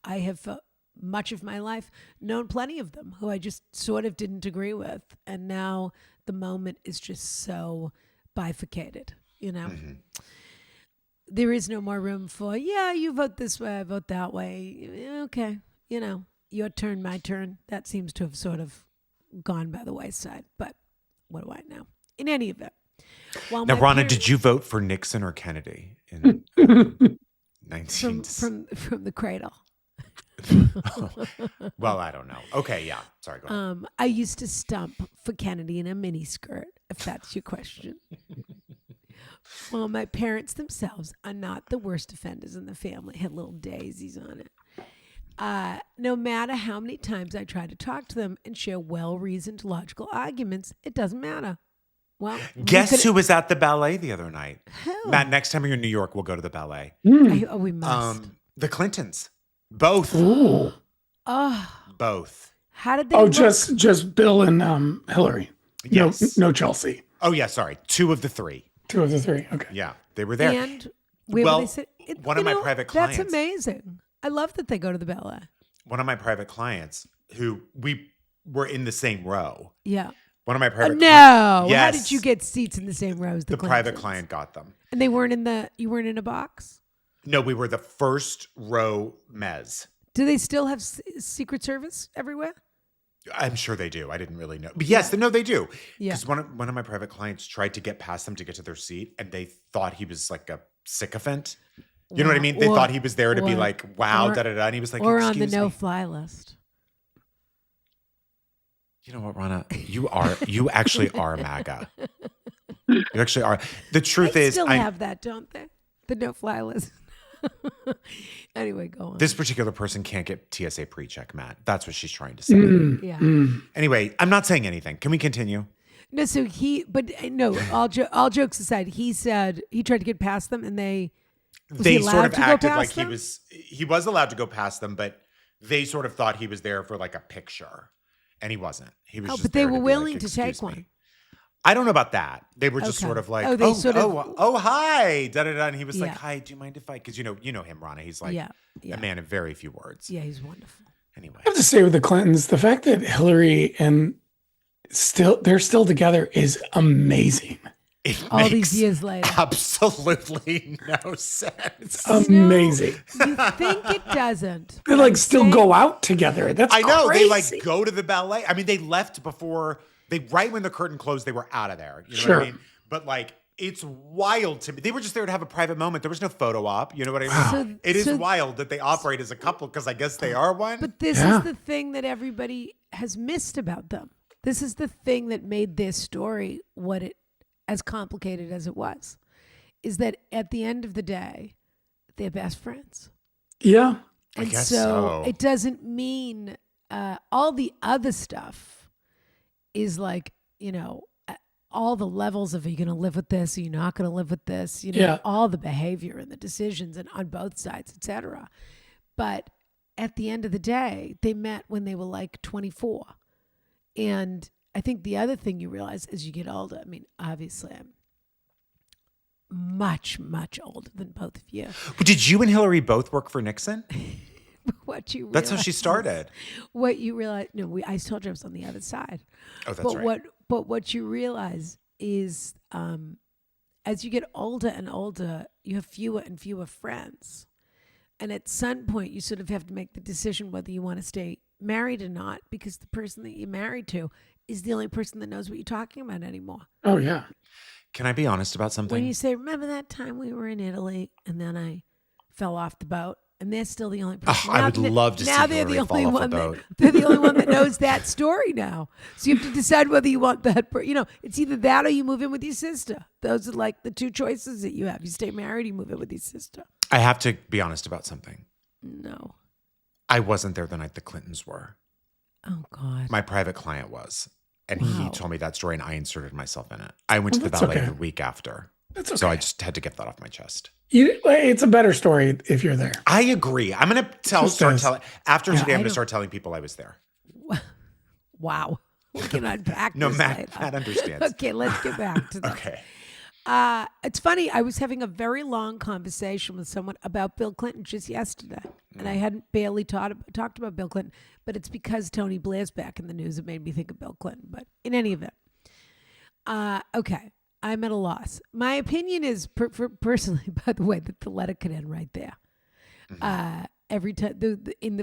I have much of my life, known plenty of them who I just sort of didn't agree with. And now the moment is just so bifurcated, you know? Mm-hmm. There is no more room for, yeah, you vote this way, I vote that way. Okay, you know, your turn, my turn. That seems to have sort of gone by the wayside. But what do I know? In any event. Now, Ronna, did you vote for Nixon or Kennedy in 19... From the cradle? Well, I don't know. Okay, yeah. Sorry, go ahead. I used to stump for Kennedy in a miniskirt, if that's your question. Well, my parents themselves are not the worst offenders in the family. Had little daisies on it. No matter how many times I try to talk to them and share well-reasoned, logical arguments, it doesn't matter. Well, guess who was at the ballet the other night? Who? Matt, next time you're in New York, we'll go to the ballet. We must. The Clintons. Both. Ooh. Both. How did they Oh, look? just Bill and Hillary. Yes. No Chelsea. Oh, yeah, sorry. 2 of the 3. 2 of the 3. Okay. Yeah, they were there. And where Well, would they sit? one of my private clients. That's amazing. I love that they go to the ballet. One of my private clients who we were in the same row. Yeah. One of my private No. clients. Yes. How did you get seats in the same row as the private Clintons? client got them. And you weren't in a box? No, we were the first row mez. Do they still have Secret Service everywhere? I'm sure they do. I didn't really know. But yes, no, they do. Yeah. Because one of my private clients tried to get past them to get to their seat, and they thought he was like a sycophant. You know what I mean? They thought he was there to be like, wow, da-da-da. And he was like, or on the excuse me. no-fly list. You know what, Ronna? You actually are MAGA. You actually are. The truth They is, still have that, don't they? The no-fly list. Anyway, go on. this particular person can't get TSA pre-check, Matt. That's what she's trying to say. Yeah. Anyway, I'm not saying anything. Can we continue? No, so all jokes aside, he said he tried to get past them and they Sort of acted like them? he was allowed to go past them, but they sort of thought he was there for like a picture. And he wasn't. He was just but they there were to be willing like, to take "Excuse me." one. I don't know about that. They were just Okay. sort of like, Oh, oh, hi, da-da-da. And he was like, Yeah. hi, do you mind if I, because you know him, Ronna. He's like Yeah. a man of very few words. Yeah, he's wonderful. Anyway. I have to say with the Clintons, the fact that Hillary and they're still together is amazing. It All makes these years later. absolutely no sense. Amazing. You think it doesn't. They like still go out together. That's I know. crazy. They like go to the ballet. I mean, they left before right when the curtain closed, they were out of there. You know what I mean? But like, it's wild to me. They were just there to have a private moment. There was no photo op. You know what I mean? It is wild that they operate as a couple because I guess they are one. But this is the thing that everybody has missed about them. This is the thing that made this story as complicated as it was, is that at the end of the day, they're best friends. Yeah. I And guess so it doesn't mean all the other stuff is like, you know, all the levels of, are you going to live with this? Are you not going to live with this? You know, all the behavior and the decisions and on both sides, etc. But at the end of the day, they met when they were like 24. And I think the other thing you realize as you get older, I mean, obviously I'm much, much older than both of you. But did you and Hillary both work for Nixon? What you realize That's how she started. What you realize, I told you I was on the other side. Oh, that's right. But what you realize is, as you get older and older, you have fewer and fewer friends, and at some point, you sort of have to make the decision whether you want to stay married or not, because the person that you're married to is the only person that knows what you're talking about anymore. Oh, yeah. Can I be honest about something? When you say, "Remember that time we were in Italy and then I fell off the boat," and they're still the only person. I would love to see now they're the Hillary only fall off a one boat. they're the only one that knows that story now. So you have to decide whether you want that. It's either that or you move in with your sister. Those are like the two choices that you have. You stay married, you move in with your sister. I have to be honest about something. No. I wasn't there the night the Clintons were. Oh God. My private client was. And he told me that story and I inserted myself in it. I went to the that's ballet okay. the week after. That's okay. So I just had to get that off my chest. It's a better story if you're there. I agree. I'm going to after today, I'm going to start telling people I was there. Wow. We can unpack No, this Matt later. understands. Okay, let's get back to that. Okay. It's funny. I was having a very long conversation with someone about Bill Clinton just yesterday. And I hadn't barely talked about Bill Clinton, but it's because Tony Blair's back in the news. It made me think of Bill Clinton. But in any event, okay, I'm at a loss. My opinion is, personally, by the way, that the letter could end right there. Every time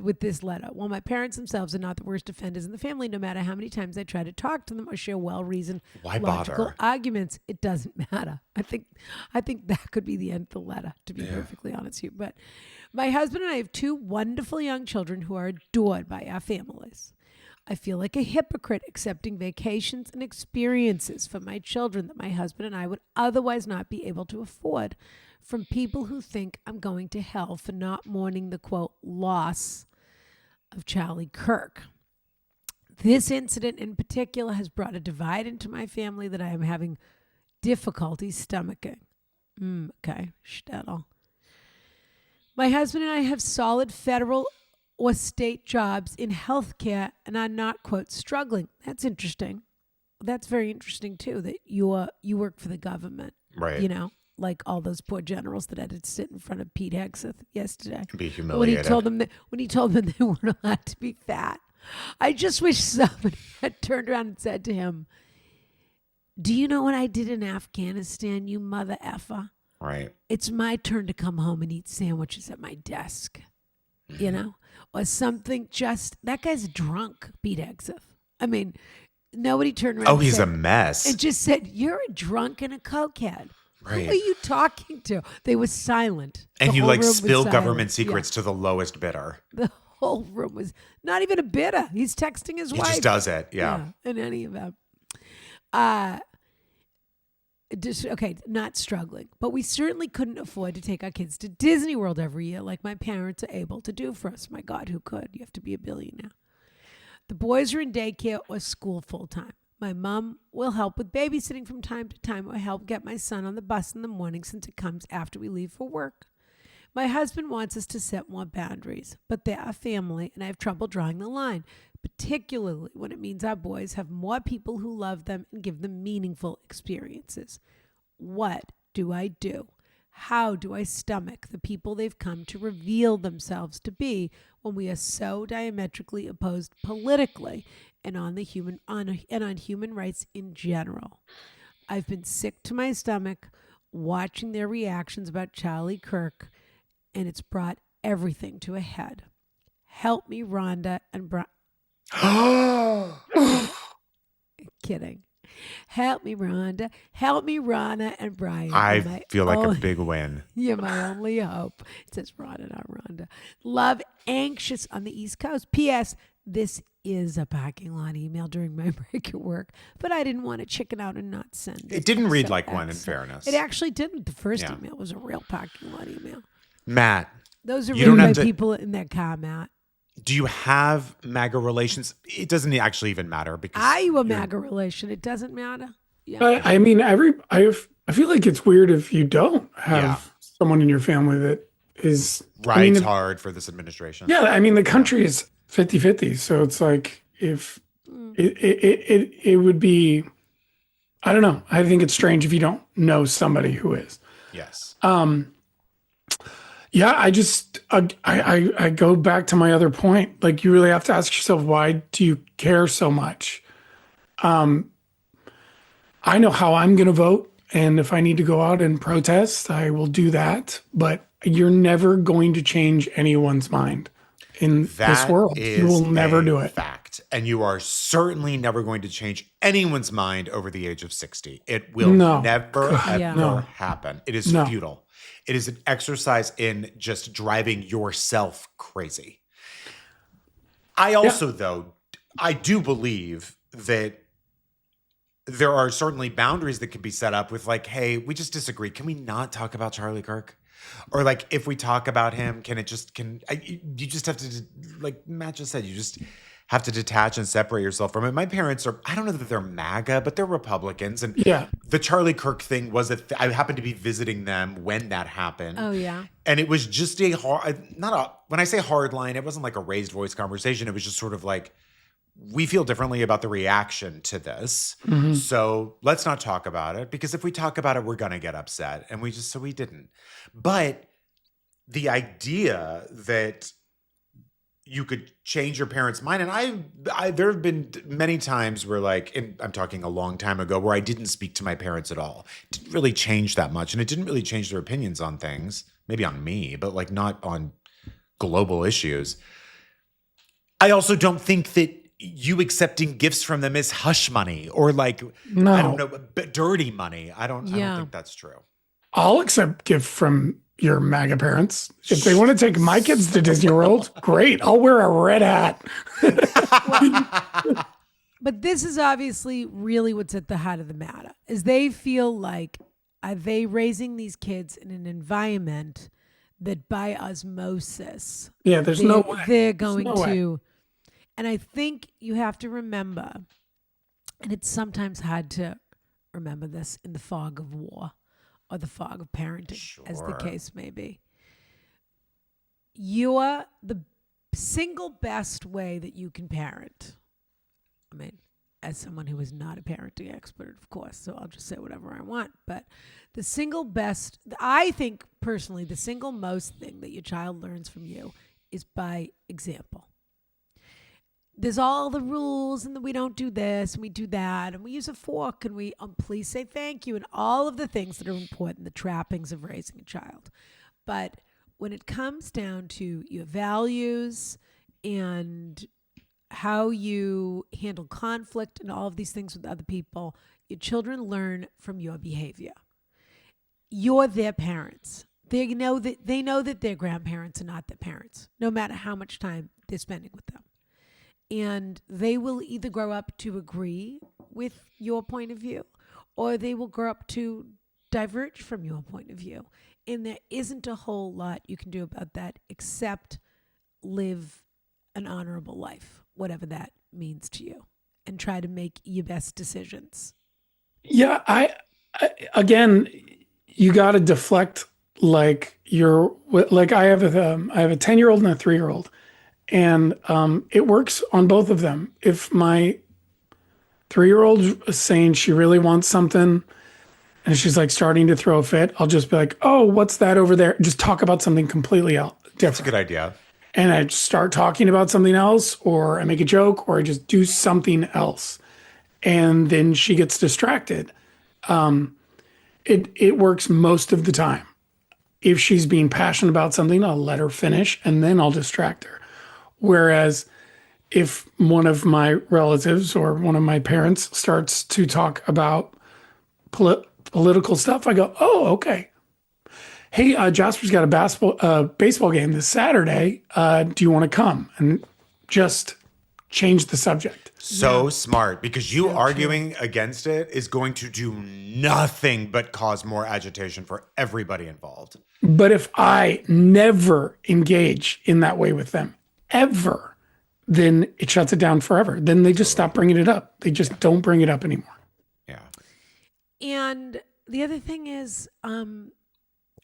with this letter, while my parents themselves are not the worst offenders in the family, no matter how many times I try to talk to them or share well-reasoned, logical arguments, it doesn't matter. I think that could be the end of the letter, to be perfectly honest with you. But my husband and I have 2 wonderful young children who are adored by our families. I feel like a hypocrite accepting vacations and experiences for my children that my husband and I would otherwise not be able to afford from people who think I'm going to hell for not mourning the, quote, loss of Charlie Kirk. This incident in particular has brought a divide into my family that I am having difficulty stomaching. Okay, shtetl. My husband and I have solid federal or state jobs in healthcare and are not, quote, struggling. That's interesting. That's very interesting, too, that you work for the government. Right. You know? Like all those poor generals that had to sit in front of Pete Hegseth yesterday. Be humiliated. When he told them they weren't allowed to be fat. I just wish somebody had turned around and said to him, "Do you know what I did in Afghanistan, you mother effer? Right. It's my turn to come home and eat sandwiches at my desk." You know? Or something that guy's drunk, Pete Hegseth. I mean, nobody turned around he's a mess. and just said, "You're a drunk and a cokehead." Right. Who are you talking to? They were silent. And you spill silent. Government secrets to the lowest bidder. The whole room was not even a bidder. He's texting his wife. He just does it. Yeah. In any event. Not struggling. But we certainly couldn't afford to take our kids to Disney World every year like my parents are able to do for us. My God, who could? You have to be a billionaire. The boys are in daycare or school full time. My mom will help with babysitting from time to time or help get my son on the bus in the morning since it comes after we leave for work. My husband wants us to set more boundaries, but they are family and I have trouble drawing the line, particularly when it means our boys have more people who love them and give them meaningful experiences. What do I do? How do I stomach the people they've come to reveal themselves to be when we are so diametrically opposed politically and on human rights in general? I've been sick to my stomach watching their reactions about Charlie Kirk, and it's brought everything to a head. Help me, Rhonda and Brian. Kidding. Help me, Rhonda. Help me, Ronna and Brian. I feel like a big win. You're my only hope. It says Ronna, not Rhonda. Love, anxious on the East Coast. P.S. This is a parking lot email during my break at work, but I didn't want to chicken out and not send it. It didn't read like one, in fairness. It actually didn't. The first email was a real parking lot email. Matt. Those are written by people in their car, Matt. Do you have MAGA relations? It doesn't actually even matter because are you a MAGA relation? It doesn't matter. Yeah. I mean, I feel like it's weird if you don't have someone in your family that is rides hard for this administration. Yeah, I mean, the country is 50-50, so it's like if it would be, I don't know. I think it's strange if you don't know somebody who is. Yes. Yeah, I go back to my other point. Like, you really have to ask yourself, why do you care so much? I know how I'm going to vote, and if I need to go out and protest, I will do that. But you're never going to change anyone's mind in this world. You will never do it. Fact. And you are certainly never going to change anyone's mind over the age of 60. It will never happen. It is futile. It is an exercise in just driving yourself crazy. I also, though, I do believe that there are certainly boundaries that can be set up with, like, hey, we just disagree. Can we not talk about Charlie Kirk? Or, like, if we talk about him, you just have to, like Matt just said, you just have to detach and separate yourself from it. My parents I don't know that they're MAGA, but they're Republicans. And the Charlie Kirk thing was I happened to be visiting them when that happened. Oh, yeah. And it was just when I say hard line, it wasn't like a raised voice conversation. It was just sort of like, we feel differently about the reaction to this. Mm-hmm. So let's not talk about it, because if we talk about it, we're going to get upset. And we didn't. But the idea that you could change your parents' mind. And I there have been many times where like, and I'm talking a long time ago, where I didn't speak to my parents at all. It didn't really change that much. And it didn't really change their opinions on things, maybe on me, but like not on global issues. I also don't think that you accepting gifts from them is hush money or like, No. I don't know, dirty money. I don't think that's true. I'll accept gift from your MAGA parents. If they want to take my kids to Disney World, great. I'll wear a red hat. But this is obviously really what's at the heart of the matter, is they feel like, are they raising these kids in an environment that by osmosis, there's no way. They're going to, and I think you have to remember, and it's sometimes hard to remember this in the fog of war or the fog of parenting, as the case may be. You're the single best way that you can parent. I mean, as someone who is not a parenting expert, of course, so I'll just say whatever I want. But the single best, I think personally, the single most thing that your child learns from you is by example. There's all the rules and we don't do this and we do that and we use a fork and we please say thank you and all of the things that are important, the trappings of raising a child. But when it comes down to your values and how you handle conflict and all of these things with other people, your children learn from your behavior. You're their parents. They know that their grandparents are not their parents, no matter how much time they're spending with them. And they will either grow up to agree with your point of view or they will grow up to diverge from your point of view. And there isn't a whole lot you can do about that except live an honorable life, whatever that means to you, and try to make your best decisions. Yeah, I again, you got to deflect like I have a 10-year-old and a 3-year-old. And it works on both of them. If my 3-year-old is saying she really wants something and she's like starting to throw a fit, I'll just be like, oh, what's that over there? Just talk about something completely else. That's a good idea. And I start talking about something else, or I make a joke, or I just do something else. And then she gets distracted. It works most of the time. If she's being passionate about something, I'll let her finish and then I'll distract her. Whereas if one of my relatives or one of my parents starts to talk about political stuff, I go, oh, okay. Hey, Jasper's got a baseball game this Saturday. Do you want to come? And just change the subject. So smart, because you arguing against it is going to do nothing but cause more agitation for everybody involved. But if I never engage in that way with them, ever, then it shuts it down forever. Then they just stop bringing it up. They just don't bring it up anymore. Yeah. And the other thing is,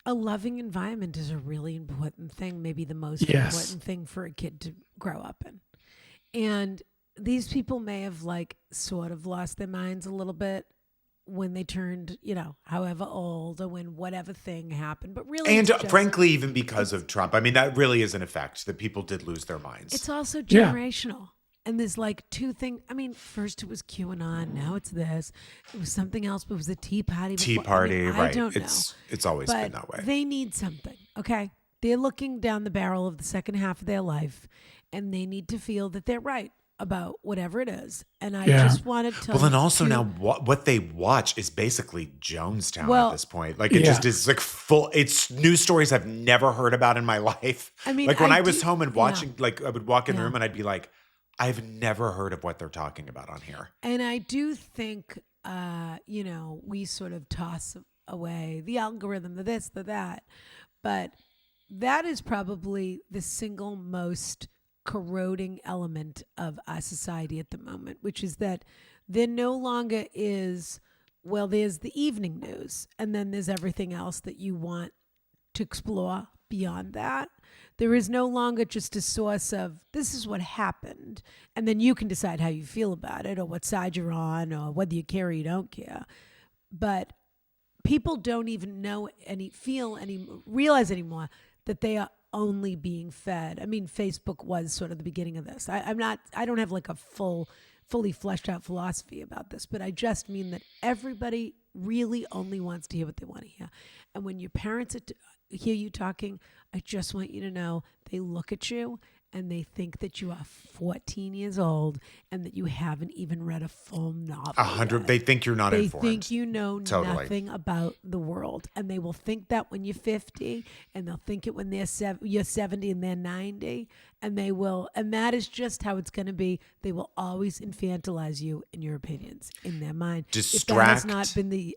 a loving environment is a really important thing, maybe the most important thing for a kid to grow up in. And these people may have like sort of lost their minds a little bit when they turned, however old, or when whatever thing happened. But really, and frankly, even because of Trump, I mean, that really is an effect that people did lose their minds. It's also generational. And there's like two things. I mean, first it was QAnon, now it's this. It was something else, but it was a Tea Party. Tea Party, right. I don't know. It's always been that way. They need something, okay? They're looking down the barrel of the second half of their life, and they need to feel that they're right about whatever it is. And I just wanted to... Well, and also now what they watch is basically Jonestown at this point. Like it just is like it's news stories I've never heard about in my life. I mean, like when I was home and watching, like I would walk in the room and I'd be like, I've never heard of what they're talking about on here. And I do think, we sort of toss away the algorithm, the this, the that. But that is probably the single most corroding element of our society at the moment, which is that there no longer is, well, there's the evening news, and then there's everything else that you want to explore beyond that. There is no longer just a source of this is what happened, and then you can decide how you feel about it or what side you're on or whether you care or you don't care. But people don't even realize anymore that they are only being fed. I mean, Facebook was sort of the beginning of this. I don't have like a fully fleshed out philosophy about this, but I just mean that everybody really only wants to hear what they want to hear. And when your parents hear you talking, I just want you to know they look at you and they think that you are 14 years old and that you haven't even read a full novel. 100. They think you're not informed. They think you know Totally. nothing about the world. And they will think that when you're 50, and they'll think it when you're 70 and they're 90. And that is just how it's going to be. They will always infantilize you in your opinions, in their mind. Distract. If that has not been if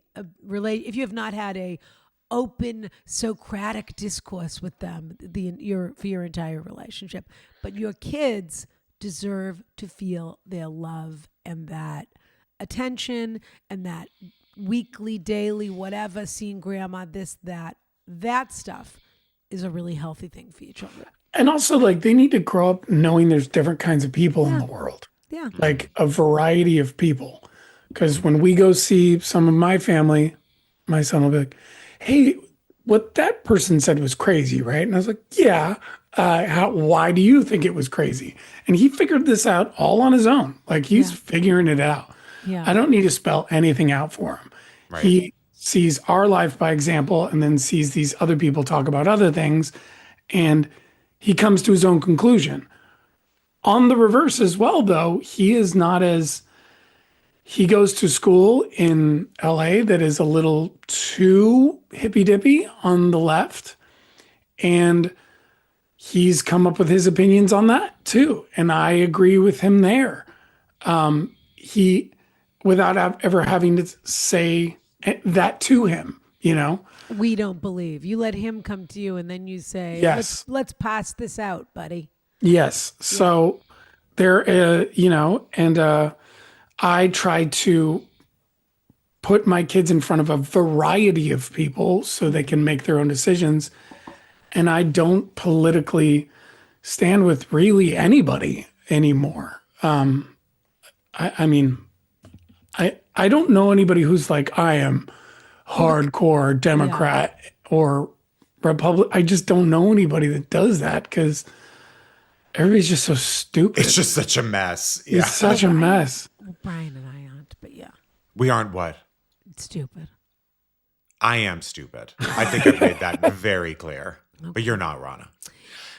you have not had a open Socratic discourse with them for your entire relationship. But your kids deserve to feel their love and that attention and that weekly, daily, whatever, seeing grandma, this, that stuff is a really healthy thing for your children. And also, like, they need to grow up knowing there's different kinds of people in the world. Yeah. Like a variety of people. Because when we go see some of my family, my son will be like, hey, what that person said was crazy, right? And I was like, yeah, why do you think it was crazy? And he figured this out all on his own. Like, he's figuring it out. Yeah. I don't need to spell anything out for him. Right. He sees our life by example and then sees these other people talk about other things. And he comes to his own conclusion. On the reverse as well, though, he goes to school in LA that is a little too hippy-dippy on the left. And he's come up with his opinions on that too. And I agree with him there. Without ever having to say that to him, you know? We don't believe. You let him come to you and then you say, yes, let's pass this out, buddy. Yes. Yeah. So there, and I try to put my kids in front of a variety of people so they can make their own decisions. And I don't politically stand with really anybody anymore. I mean, I don't know anybody who's like, I am hardcore Democrat or Republican. I just don't know anybody that does that because everybody's just so stupid. It's just such a mess. Yeah. It's such a mess. Well, Brian and I aren't, but yeah. We aren't what? Stupid. I am stupid. I think I've made that very clear. Okay. But you're not, Ronna.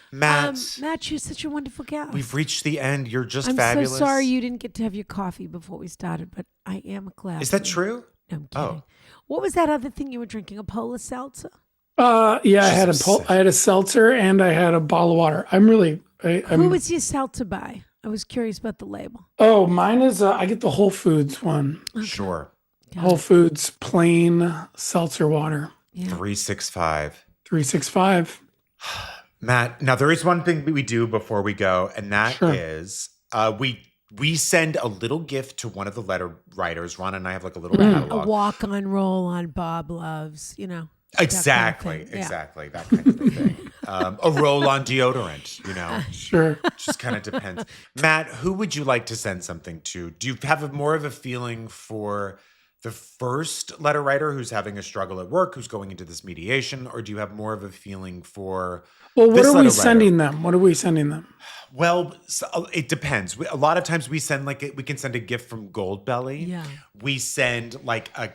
Matt, you're such a wonderful guest. We've reached the end. You're just I'm fabulous. I'm so sorry you didn't get to have your coffee before we started, but I am glad. Is that true? No, I'm kidding. Oh. What was that other thing you were drinking? A polar seltzer? I had a seltzer and I had a bottle of water. Who was your seltzer by? I was curious about the label. Oh, mine is I get the Whole Foods one. Okay. Sure. Whole Foods plain seltzer water. Yeah. 365. 365. Matt, now there is one thing we do before we go, and that is we send a little gift to one of the letter writers. Ronna and I have like a little catalog. A walk-on roll-on Bob loves, Exactly. That kind of thing. A roll-on deodorant, Sure. Just kind of depends. Matt, who would you like to send something to? Do you have more of a feeling for the first letter writer who's having a struggle at work, who's going into this mediation, or do you have more of a feeling for what are we sending them? What are we sending them? Well, it depends. A lot of times we send we can send a gift from Goldbelly. Yeah. We send like a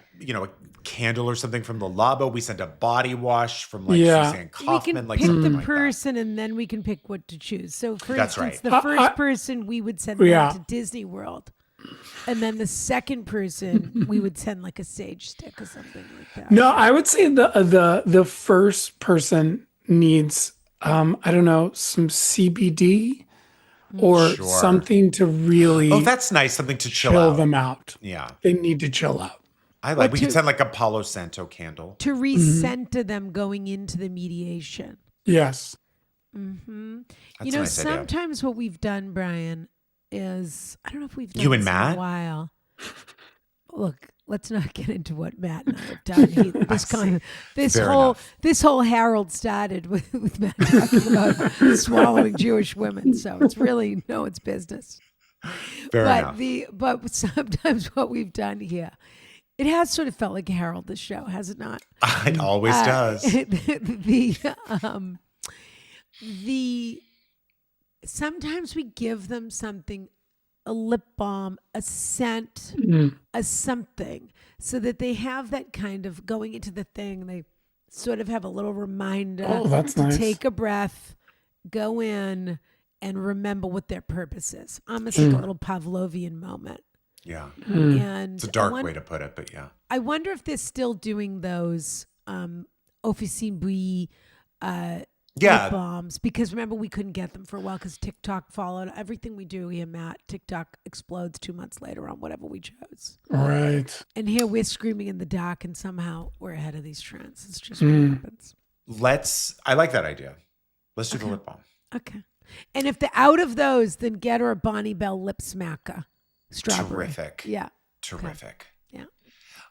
candle or something from the Labo. We send a body wash from Suzanne Kaufman. We can pick the person and then we can pick what to choose. So for instance, the first person we would send them to Disney World. And then the second person we would send like a sage stick or something like that. No, I would say the first person needs some CBD or something to really that's nice, something to chill them out. Yeah. They need to chill out. We could send like a Palo Santo candle. To recenter them going into the mediation. Yes. Mm-hmm. That's a nice sometimes idea. What we've done, Brian, is I don't know if we've done you and this Matt? in a while. Look, let's not get into what Matt and I have done. This whole Harold started with Matt talking about swallowing Jewish women, so it's really no one's business. Fair enough. But sometimes what we've done here, it has sort of felt like Harold, this show, has it not? It always does. sometimes we give them something, a lip balm, a scent, a something, so that they have that kind of going into the thing. They sort of have a little reminder that's to nice. take a breath, go in, and remember what their purpose is. Almost like a little Pavlovian moment. Yeah. And It's a dark way to put it, but yeah. I wonder if they're still doing those Officine Brie lip balms, because remember we couldn't get them for a while because TikTok followed everything we do here, Matt. TikTok explodes 2 months later on whatever we chose. Right. And here we're screaming in the dark, and somehow we're ahead of these trends. It's just what happens. I like that idea. Let's do the lip balm. Okay. And if they're out of those, then get her a Bonnie Bell lip smacker. Strawberry. Terrific. Yeah. Terrific. Okay. Yeah.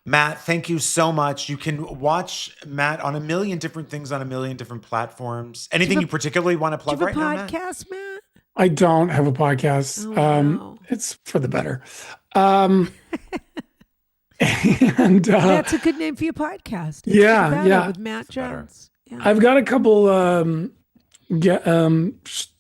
Matt, thank you so much. You can watch Matt on a million different things on a million different platforms. Anything you particularly want to plug right now, Matt? Do you have a podcast, Matt? I don't have a podcast. Oh, no. It's for the better. And that's a good name for your podcast. It's yeah. With Matt Jones. Yeah. I've got a couple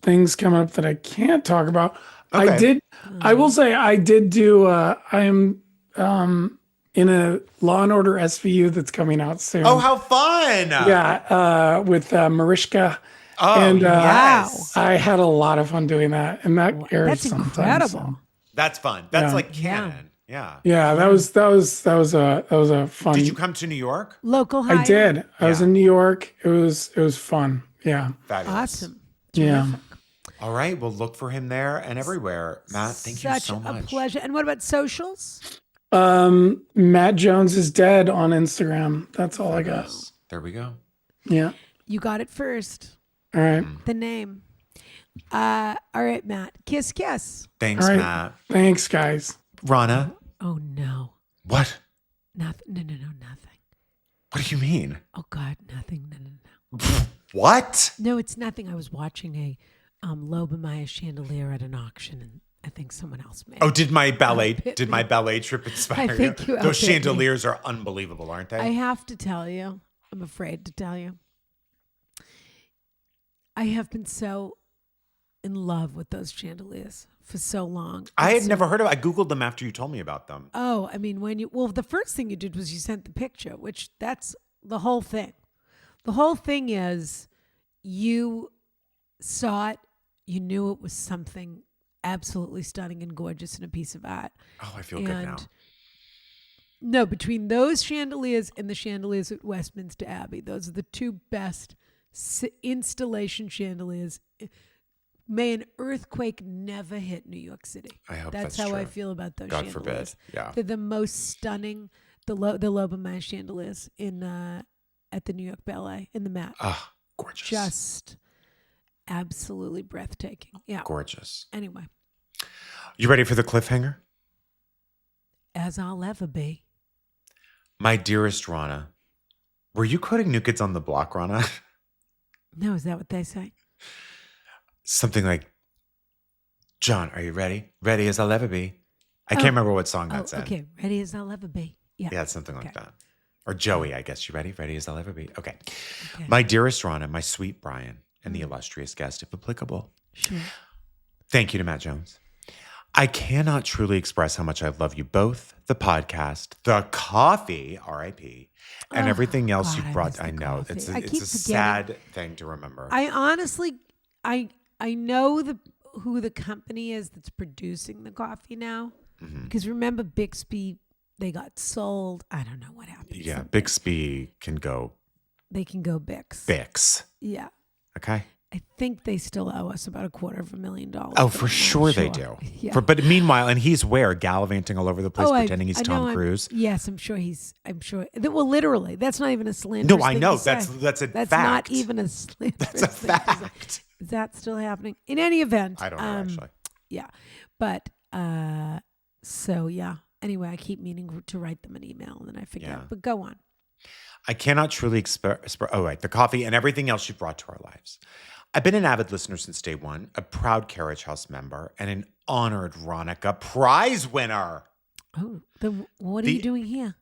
things coming up that I can't talk about. Okay. I will say I did do. I'm in a Law and Order SVU that's coming out soon. Oh, how fun! Yeah, with Mariska. Oh, and yes. I had a lot of fun doing that, and that airs That's sometimes. incredible. That's fun. That's like canon. Yeah. Yeah, that was a fun. Did you come to New York? Local hire? I did. I was in New York. It was fun. Yeah. Fabulous. Awesome. Yeah. Terrific. All right. We'll look for him there and everywhere. Matt, thank you so much. Such a pleasure. And what about socials? Matt Jones is dead on Instagram. That's all I got. There we go. Yeah. You got it first. All right. The name. All right, Matt. Kiss, kiss. Thanks, All right. Matt. Thanks, guys. Ronna. Oh, no. What? Nothing. No, nothing. What do you mean? Oh, God, nothing. No. What? No, it's nothing. I was watching a Lobemeyer chandelier at an auction, and I think someone else made. Oh, did my ballet trip inspire I think you Those outbid me. chandeliers are unbelievable, aren't they? I have to tell you, I'm afraid to tell you, I have been so in love with those chandeliers for so long. I had never heard of it. I Googled them after you told me about them. Oh, I mean, the first thing you did was you sent the picture, which that's the whole thing. The whole thing is you saw it, you knew it was something absolutely stunning and gorgeous and a piece of art. Oh, I feel good now. No, between those chandeliers and the chandeliers at Westminster Abbey, those are the two best installation chandeliers. May an earthquake never hit New York City. I hope that's that's how true. I feel about those God chandeliers. forbid. Yeah. They're the most stunning, the Lobemeyer chandeliers at the New York Ballet in the Met. Ah, gorgeous. Just absolutely breathtaking. Yeah. Gorgeous. Anyway, You ready for the cliffhanger? as I'll ever be. My dearest Ronna, were you quoting New Kids on the Block, Ronna? No, is that what they say? Something like, John, are you ready? Ready as I'll ever be. I can't remember what song that said. Okay, ready as I'll ever be. Yeah. Yeah, it's something like that. Or Joey, I guess. You ready? Ready as I'll ever be. Okay. My dearest Ronna, my sweet Brian, and the illustrious guest, if applicable. Sure. Thank you to Matt Jones. I cannot truly express how much I love you both, the podcast, the coffee, RIP, and everything else God, you brought. miss the I know. coffee. It's I a keep sad thing to remember. I honestly, I know who the company is that's producing the coffee now. Because remember Bixby, they got sold. I don't know what happened. Yeah, Bixby can go They can go Bix. Bix. Yeah. Okay. I think they still owe us about $250,000. Oh, but for I'm not sure they do. Yeah. But meanwhile, and he's where? Gallivanting all over the place, pretending he's Tom Cruise? Yes, I'm sure. Well, literally, that's not even a slanderous No, I thing know. to say. That's a That's fact. not even a slanderous That's a thing to say. fact. Is that still happening? In any event. I don't know, actually. Yeah. But, so yeah. Anyway, I keep meaning to write them an email and then I forget. Yeah. But go on. I cannot truly express. Oh, right. The coffee and everything else you've brought to our lives. I've been an avid listener since day one, a proud Carriage House member, and an honored Ronica Prize winner. Oh, what are you doing here?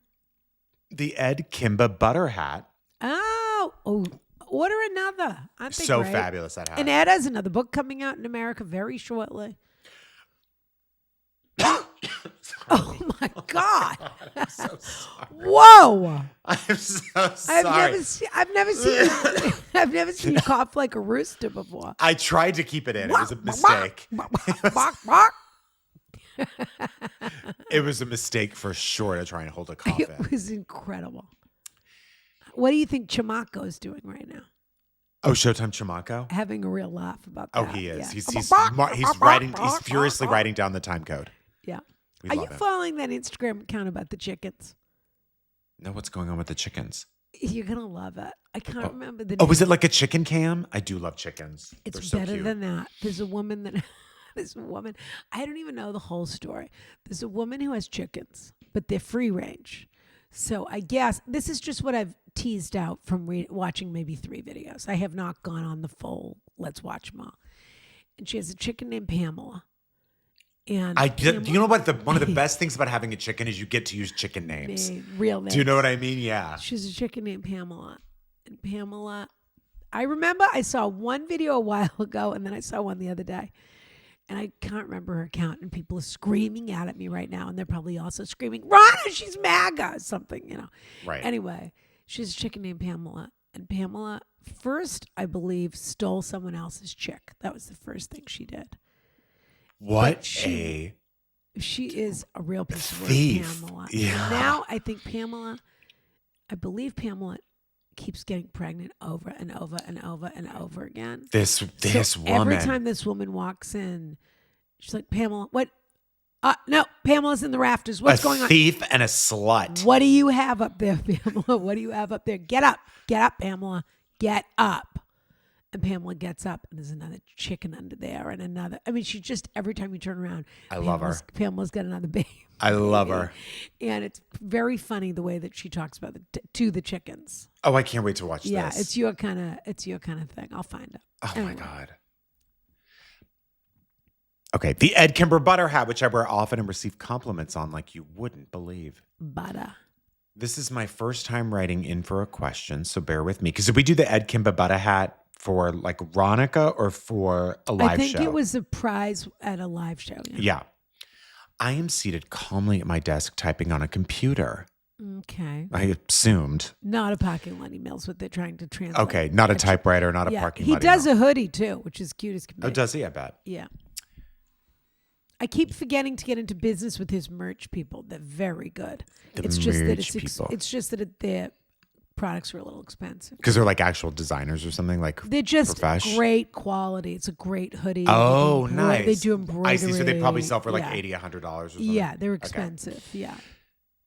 The Ed Kimba Butter Hat. Oh, Order another. Aren't they So great? fabulous, that hat. And Ed has another book coming out in America very shortly. Oh my God! I'm so sorry. Whoa! I'm so sorry. I've never seen you cough like a rooster before. I tried to keep it in. It was a mistake. It was a mistake for sure to try and hold a cough in. It was incredible. What do you think Chamaco is doing right now? Oh, Showtime Chamaco? Having a real laugh about that. Oh, he is. Yeah. He's furiously writing down the time code. Yeah. We Are love you him. following that Instagram account about the chickens? No, what's going on with the chickens? You're gonna love it. I can't remember the name. Oh, is it like a chicken cam? I do love chickens. It's They're so better cute. than that. There's a woman that there's a woman. I don't even know the whole story. There's a woman who has chickens, but they're free range. So I guess this is just what I've teased out from watching maybe 3 videos. I have not gone on the full. Let's watch them all. And she has a chicken named Pamela. And you know what? One of the best things about having a chicken is you get to use chicken names. Real names. Do you know what I mean? Yeah. She's a chicken named Pamela. And Pamela, I remember I saw one video a while ago and then I saw one the other day. And I can't remember her account. And people are screaming out at me right now. And they're probably also screaming, Ronna, she's MAGA, or something, you know. Right. Anyway, she's a chicken named Pamela. And Pamela, first, I believe, stole someone else's chick. That was the first thing she did. What she is a real piece of work, thief. Pamela. Yeah. And now I believe Pamela keeps getting pregnant over and over and over and over again. This woman. Every time this woman walks in, she's like, Pamela, what? No, Pamela's in the rafters. What's going on? A thief and a slut. What do you have up there, Pamela? What do you have up there? Get up, Pamela. Get up. And Pamela gets up, and there's another chicken under there, and another. I mean, she just every time you turn around, I love her. Pamela's got another baby. I love her, and it's very funny the way that she talks about to the chickens. Oh, I can't wait to watch Yeah, this. it's your kind of thing. I'll find it. Oh anyway. my God. Okay, the Ed Kimber butter hat, which I wear often and receive compliments on like you wouldn't believe. Butter. This is my first time writing in for a question, so bear with me. Because did we do the Ed Kimber butter hat for like Ronica or for a live show? I think it was a prize at a live show. Yeah. I am seated calmly at my desk typing on a computer. Okay. I assumed. Not a parking lot email is what they're trying to translate. Okay, not a typewriter, not a parking lot He does email. a hoodie too, which is cute as can be. Oh, does he? I bet. Yeah. I keep forgetting to get into business with his merch people. They're very good. It's just that their products are a little expensive. Because they're like actual designers or something like they're just profesh? Great quality. It's a great hoodie. Oh, nice. They do embroidery. I see. So they probably sell for like $80, $100 or something. Yeah, they're expensive. Okay. Yeah.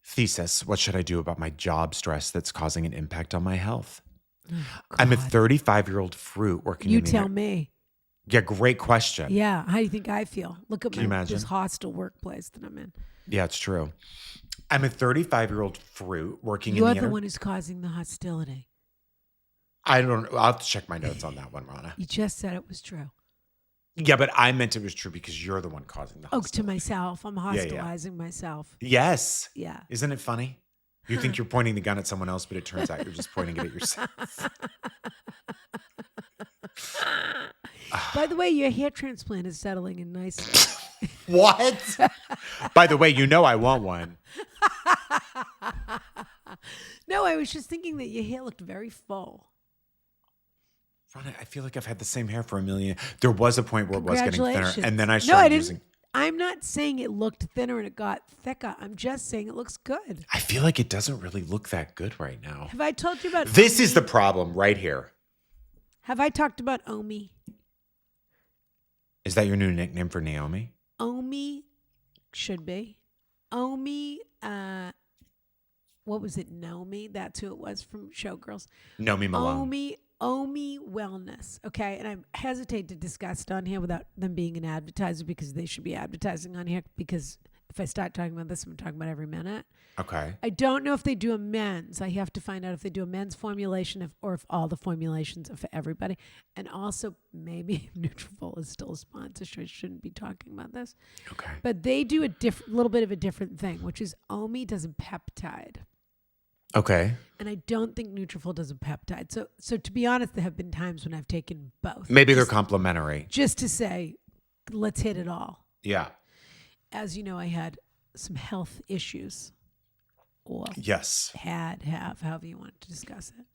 Thesis: what should I do about my job stress that's causing an impact on my health? Oh, I'm a 35-year-old fruit working You in the tell me. Yeah, great question. Yeah. How do you think I feel? Look at this hostile workplace that I'm in. Yeah, it's true. I'm a 35-year-old fruit working You're in the the one who's causing the hostility. I'll have to check my notes on that one, Ronna. You just said it was true. Yeah, but I meant it was true because you're the one causing the hostility. Oh, to myself. I'm hostilizing myself. Yes. Yeah. Isn't it funny? You think you're pointing the gun at someone else, but it turns out you're just pointing it at yourself. By the way, your hair transplant is settling in nicely. What? By the way, you know I want one. No, I was just thinking that your hair looked very full. Ronna, I feel like I've had the same hair for a million. There was a point where it was getting thinner, and then I started using. I'm not saying it looked thinner and it got thicker. I'm just saying it looks good. I feel like it doesn't really look that good right now. Have I told you about this? Omi? Is the problem right here? Have I talked about Omi? Is that your new nickname for Naomi? Omi should be. Omi, what was it? Nomi? That's who it was from Showgirls. Nomi Malone. Omi Wellness. Okay. And I hesitate to discuss it on here without them being an advertiser because they should be advertising on here because if I start talking about this, I'm talking about every minute. Okay. I don't know if they do a men's. I have to find out if they do a men's formulation or if all the formulations are for everybody. And also maybe Nutrafol is still a sponsor. So I shouldn't be talking about this. Okay. But they do a little bit of a different thing, which is Omi does a peptide. Okay. And I don't think Nutrafol does a peptide. So to be honest, there have been times when I've taken both. Maybe they're complementary. Just to say, let's hit it all. Yeah. As you know, I had some health issues. Or yes. have, however you want to discuss it.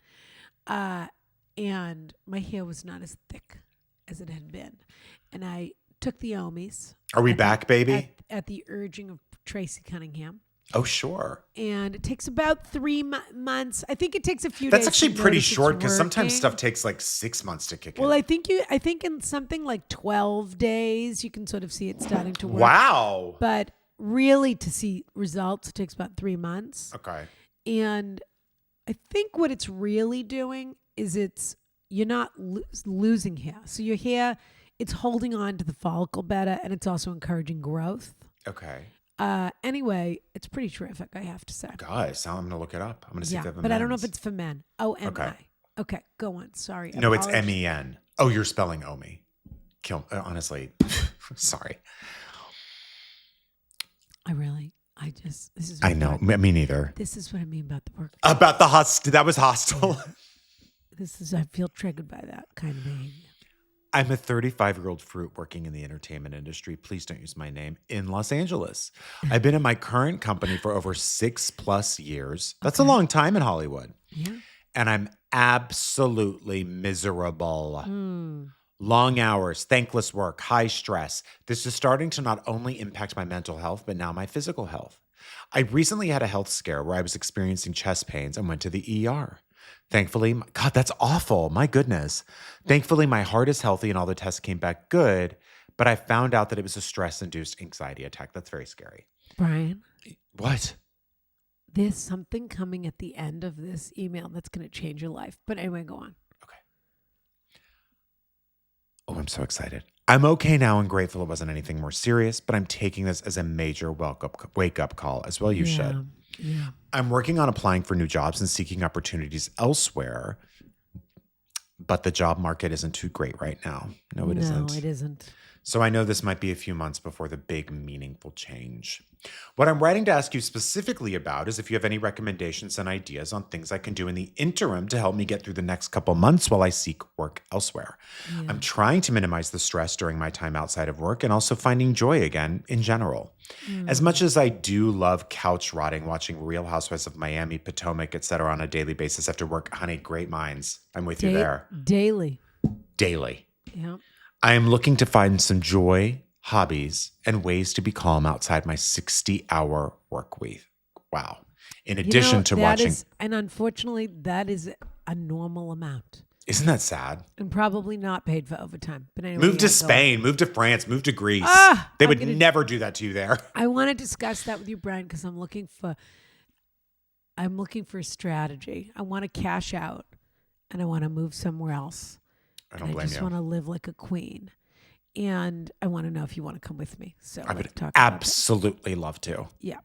And my hair was not as thick as it had been. And I took the Omis. Are we back, baby? At the urging of Tracy Cunningham. Oh, sure. And it takes about 3 months. I think it takes a few days. That's actually pretty short because sometimes stuff takes like 6 months to kick in. Well, I think in something like 12 days, you can sort of see it starting to work. Wow. But really to see results, it takes about 3 months. Okay. And I think what it's really doing is you're not losing hair. So your hair, it's holding on to the follicle better, and it's also encouraging growth. Okay. Anyway, it's pretty terrific, I have to say. Guys, I'm going to look it up. I'm going to see if they have a but I don't know if it's for men. O-M-I. Okay. Okay, go on. Sorry. No, it's M-E-N. Oh, you're spelling Omi. Honestly, sorry. This is. I know. Me neither. This is what I mean about the work. About the that was hostile. I feel triggered by that kind of behavior. I'm a 35-year-old fruit working in the entertainment industry. Please don't use my name in Los Angeles. I've been in my current company for over 6+ years. That's a long time in Hollywood. Yeah. And I'm absolutely miserable. Long hours, thankless work, high stress. This is starting to not only impact my mental health, but now my physical health. I recently had a health scare where I was experiencing chest pains and went to the ER. Thankfully, God, that's awful. My goodness. Thankfully, my heart is healthy and all the tests came back good, but I found out that it was a stress-induced anxiety attack. That's very scary. Brian? What? There's something coming at the end of this email that's going to change your life. But anyway, go on. Okay. Oh, I'm so excited. I'm okay now and grateful it wasn't anything more serious, but I'm taking this as a major wake-up call as well. You should. Yeah. I'm working on applying for new jobs and seeking opportunities elsewhere, but the job market isn't too great right now. No, it isn't. No, it isn't. So I know this might be a few months before the big, meaningful change. What I'm writing to ask you specifically about is if you have any recommendations and ideas on things I can do in the interim to help me get through the next couple months while I seek work elsewhere. Yeah. I'm trying to minimize the stress during my time outside of work and also finding joy again in general. As much as I do love couch rotting, watching Real Housewives of Miami, Potomac, etc. on a daily basis after work, honey, great minds. I'm with you there. Daily. Yeah. I am looking to find some joy, hobbies, and ways to be calm outside my 60-hour work week. Wow. In addition to watching. And unfortunately, that is a normal amount. Isn't that sad? And probably not paid for overtime. But anyway, move to Spain, move to France, move to Greece. They would never do that to you there. I want to discuss that with you, Brian, because I'm looking for a strategy. I want to cash out and I want to move somewhere else. I just want to live like a queen. And I want to know if you want to come with me. So I would absolutely love to. Yeah.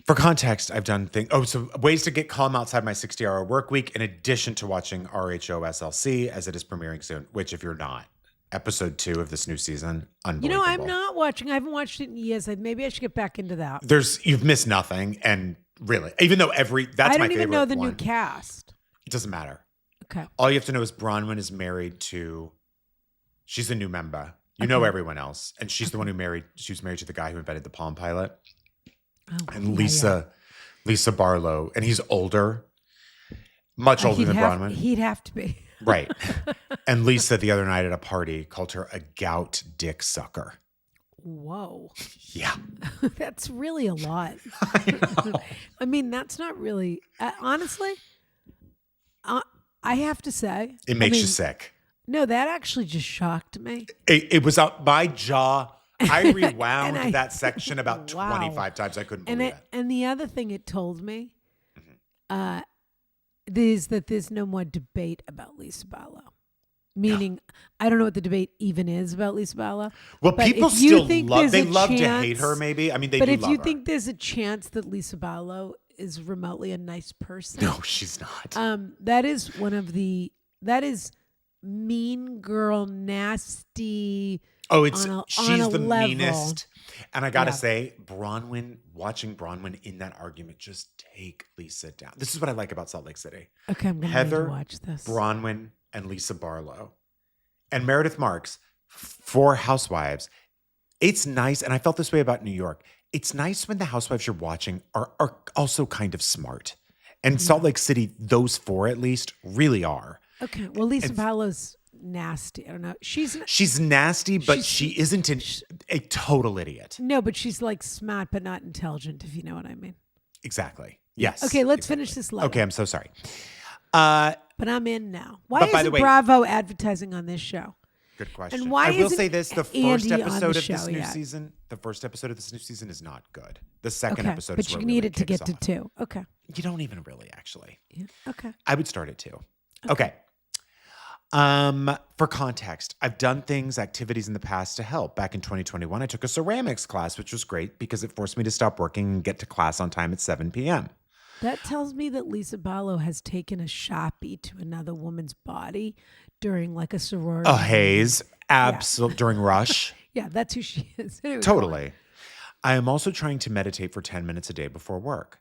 For context, I've done things. So ways to get calm outside my 60-hour work week, in addition to watching RHOSLC as it is premiering soon, which if you're not, episode 2 of this new season, unbelievable. I'm not watching. I haven't watched it in years. Maybe I should get back into that. You've missed nothing. And really, even though that's my favorite one. I don't even know the new cast. It doesn't matter. Okay. All you have to know is Bronwyn is married to, she's a new member. You know everyone else. And she's the one she was married to the guy who invented the Palm Pilot. Oh, and Lisa Barlow. And he's older, much older than Bronwyn. He'd have to be. Right. And Lisa the other night at a party called her a gout dick sucker. Whoa. Yeah. That's really a lot. I know. I mean, that's not really, honestly, I have to say. It makes you sick. No, that actually just shocked me. It was up my jaw. I rewound that section about 25 times. I couldn't believe it. And the other thing it told me is that there's no more debate about Lisa Barlow. Meaning, I don't know what the debate even is about Lisa Barlow. Well, people still love to hate her, maybe. I mean, they do love her. But if you think there's a chance that Lisa Barlow is remotely a nice person. No, she's not. That is mean girl, nasty. Oh, the she's the meanest. And I gotta say, watching Bronwyn in that argument, just take Lisa down. This is what I like about Salt Lake City. Okay, I'm gonna need to watch this. Bronwyn and Lisa Barlow and Meredith Marks, 4 housewives. It's nice, and I felt this way about New York. It's nice when the housewives you're watching are also kind of smart. And Salt Lake City, those 4 at least, really are. Okay, well, Lisa Barlow's nasty. I don't know. She's nasty, but she isn't a total idiot. No, but she's like smart, but not intelligent, if you know what I mean. Exactly. Yes. Okay, let's finish this letter. Okay, I'm so sorry. But I'm in now. Why isn't Bravo advertising on this show? Good question. And why I will say this: the first episode of this new season, is not good. The second episode, but is you where it need really it to kicks get to off. 2. Okay. You don't even really, actually. Yeah. Okay. I would start at 2. Okay. For context, I've done activities in the past to help. Back in 2021, I took a ceramics class, which was great because it forced me to stop working and get to class on time at 7 p.m. That tells me that Lisa Barlow has taken a Sharpie to another woman's body during like a sorority. A haze. Absolutely. During Rush. Yeah, that's who she is. Anyway, totally. I am also trying to meditate for 10 minutes a day before work.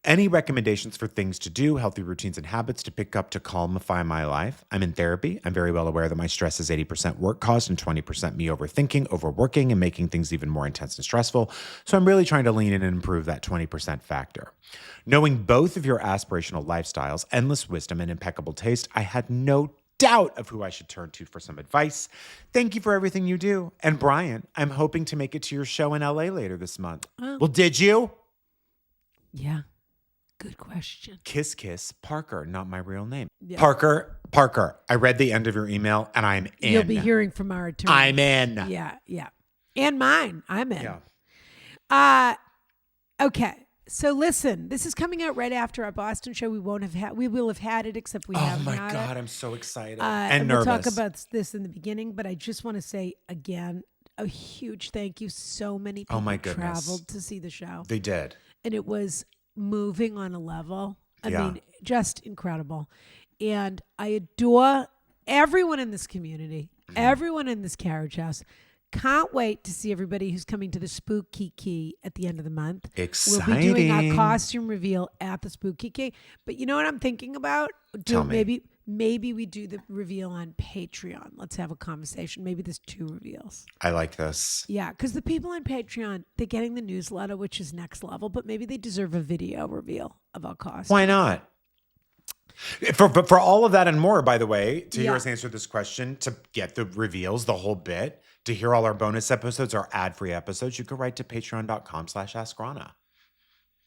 Any recommendations for things to do, healthy routines and habits to pick up to calmify my life? I'm in therapy. I'm very well aware that my stress is 80% work cost and 20% me overthinking, overworking, and making things even more intense and stressful. So I'm really trying to lean in and improve that 20% factor. Knowing both of your aspirational lifestyles, endless wisdom, and impeccable taste, I had no doubt of who I should turn to for some advice. Thank you for everything you do. And Brian, I'm hoping to make it to your show in LA later this month. Oh. Well, did you? Yeah. Good question. Kiss, kiss, Parker, not my real name. Yeah. Parker, I read the end of your email and I'm in. You'll be hearing from our attorney. I'm in. Yeah. And mine. I'm in. Yeah. Okay. So listen, this is coming out right after our Boston show. We will have had it, except we haven't had it. Oh my God, I'm so excited and nervous. We'll talk about this in the beginning, but I just want to say again, a huge thank you. So many people traveled to see the show. They did. And it was moving on a level. I mean, just incredible. And I adore everyone in this community, everyone in this Carriage House. Can't wait to see everybody who's coming to the Spooky Key at the end of the month. Exciting. We'll be doing our costume reveal at the Spooky Key. But you know what I'm thinking about? Tell me. Maybe we do the reveal on Patreon. Let's have a conversation. Maybe there's 2 reveals. I like this. Yeah, because the people on Patreon, they're getting the newsletter, which is next level, but maybe they deserve a video reveal of our costume. Why not? For all of that and more, by the way, to hear us answer this question, to get the reveals, the whole bit, to hear all our bonus episodes, our ad-free episodes, you could write to patreon.com/AskRonna.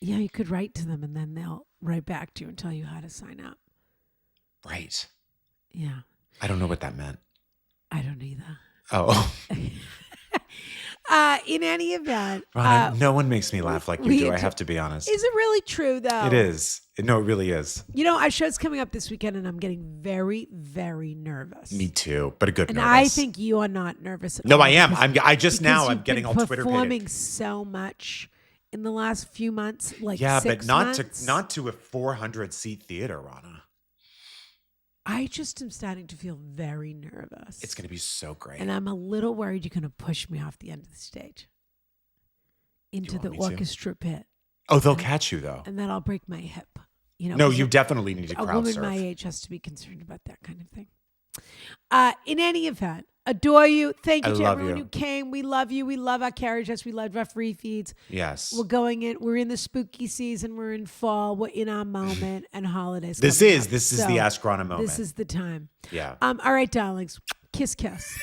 Yeah, you could write to them and then they'll write back to you and tell you how to sign up. Right. Yeah. I don't know what that meant. I don't either. Oh. In any event. Ronna, no one makes me laugh like you do. I have to be honest. Is it really true, though? It is. No, it really is. You know, our show's coming up this weekend, and I'm getting very, very nervous. Me too, but a good nervous. And I think you are not nervous at all. No, I am. I'm getting all Twitter performing so much in the last few months, like 6 but months. not to a 400-seat theater, Ronna. I just am starting to feel very nervous. It's going to be so great. And I'm a little worried you're going to push me off the end of the stage into the orchestra pit. Oh, they'll catch you, though. And then I'll break my hip. You know, no, you definitely need to crowd surf. A woman my age has to be concerned about that kind of thing. In any event, adore you. Thank you to everyone who came. We love you. We love our Carriage House. We love our free feeds. Yes. We're in the spooky season. We're in fall. We're in our moment and holidays. This is the Ask Ronna moment. This is the time. Yeah. All right, darlings. Kiss, kiss.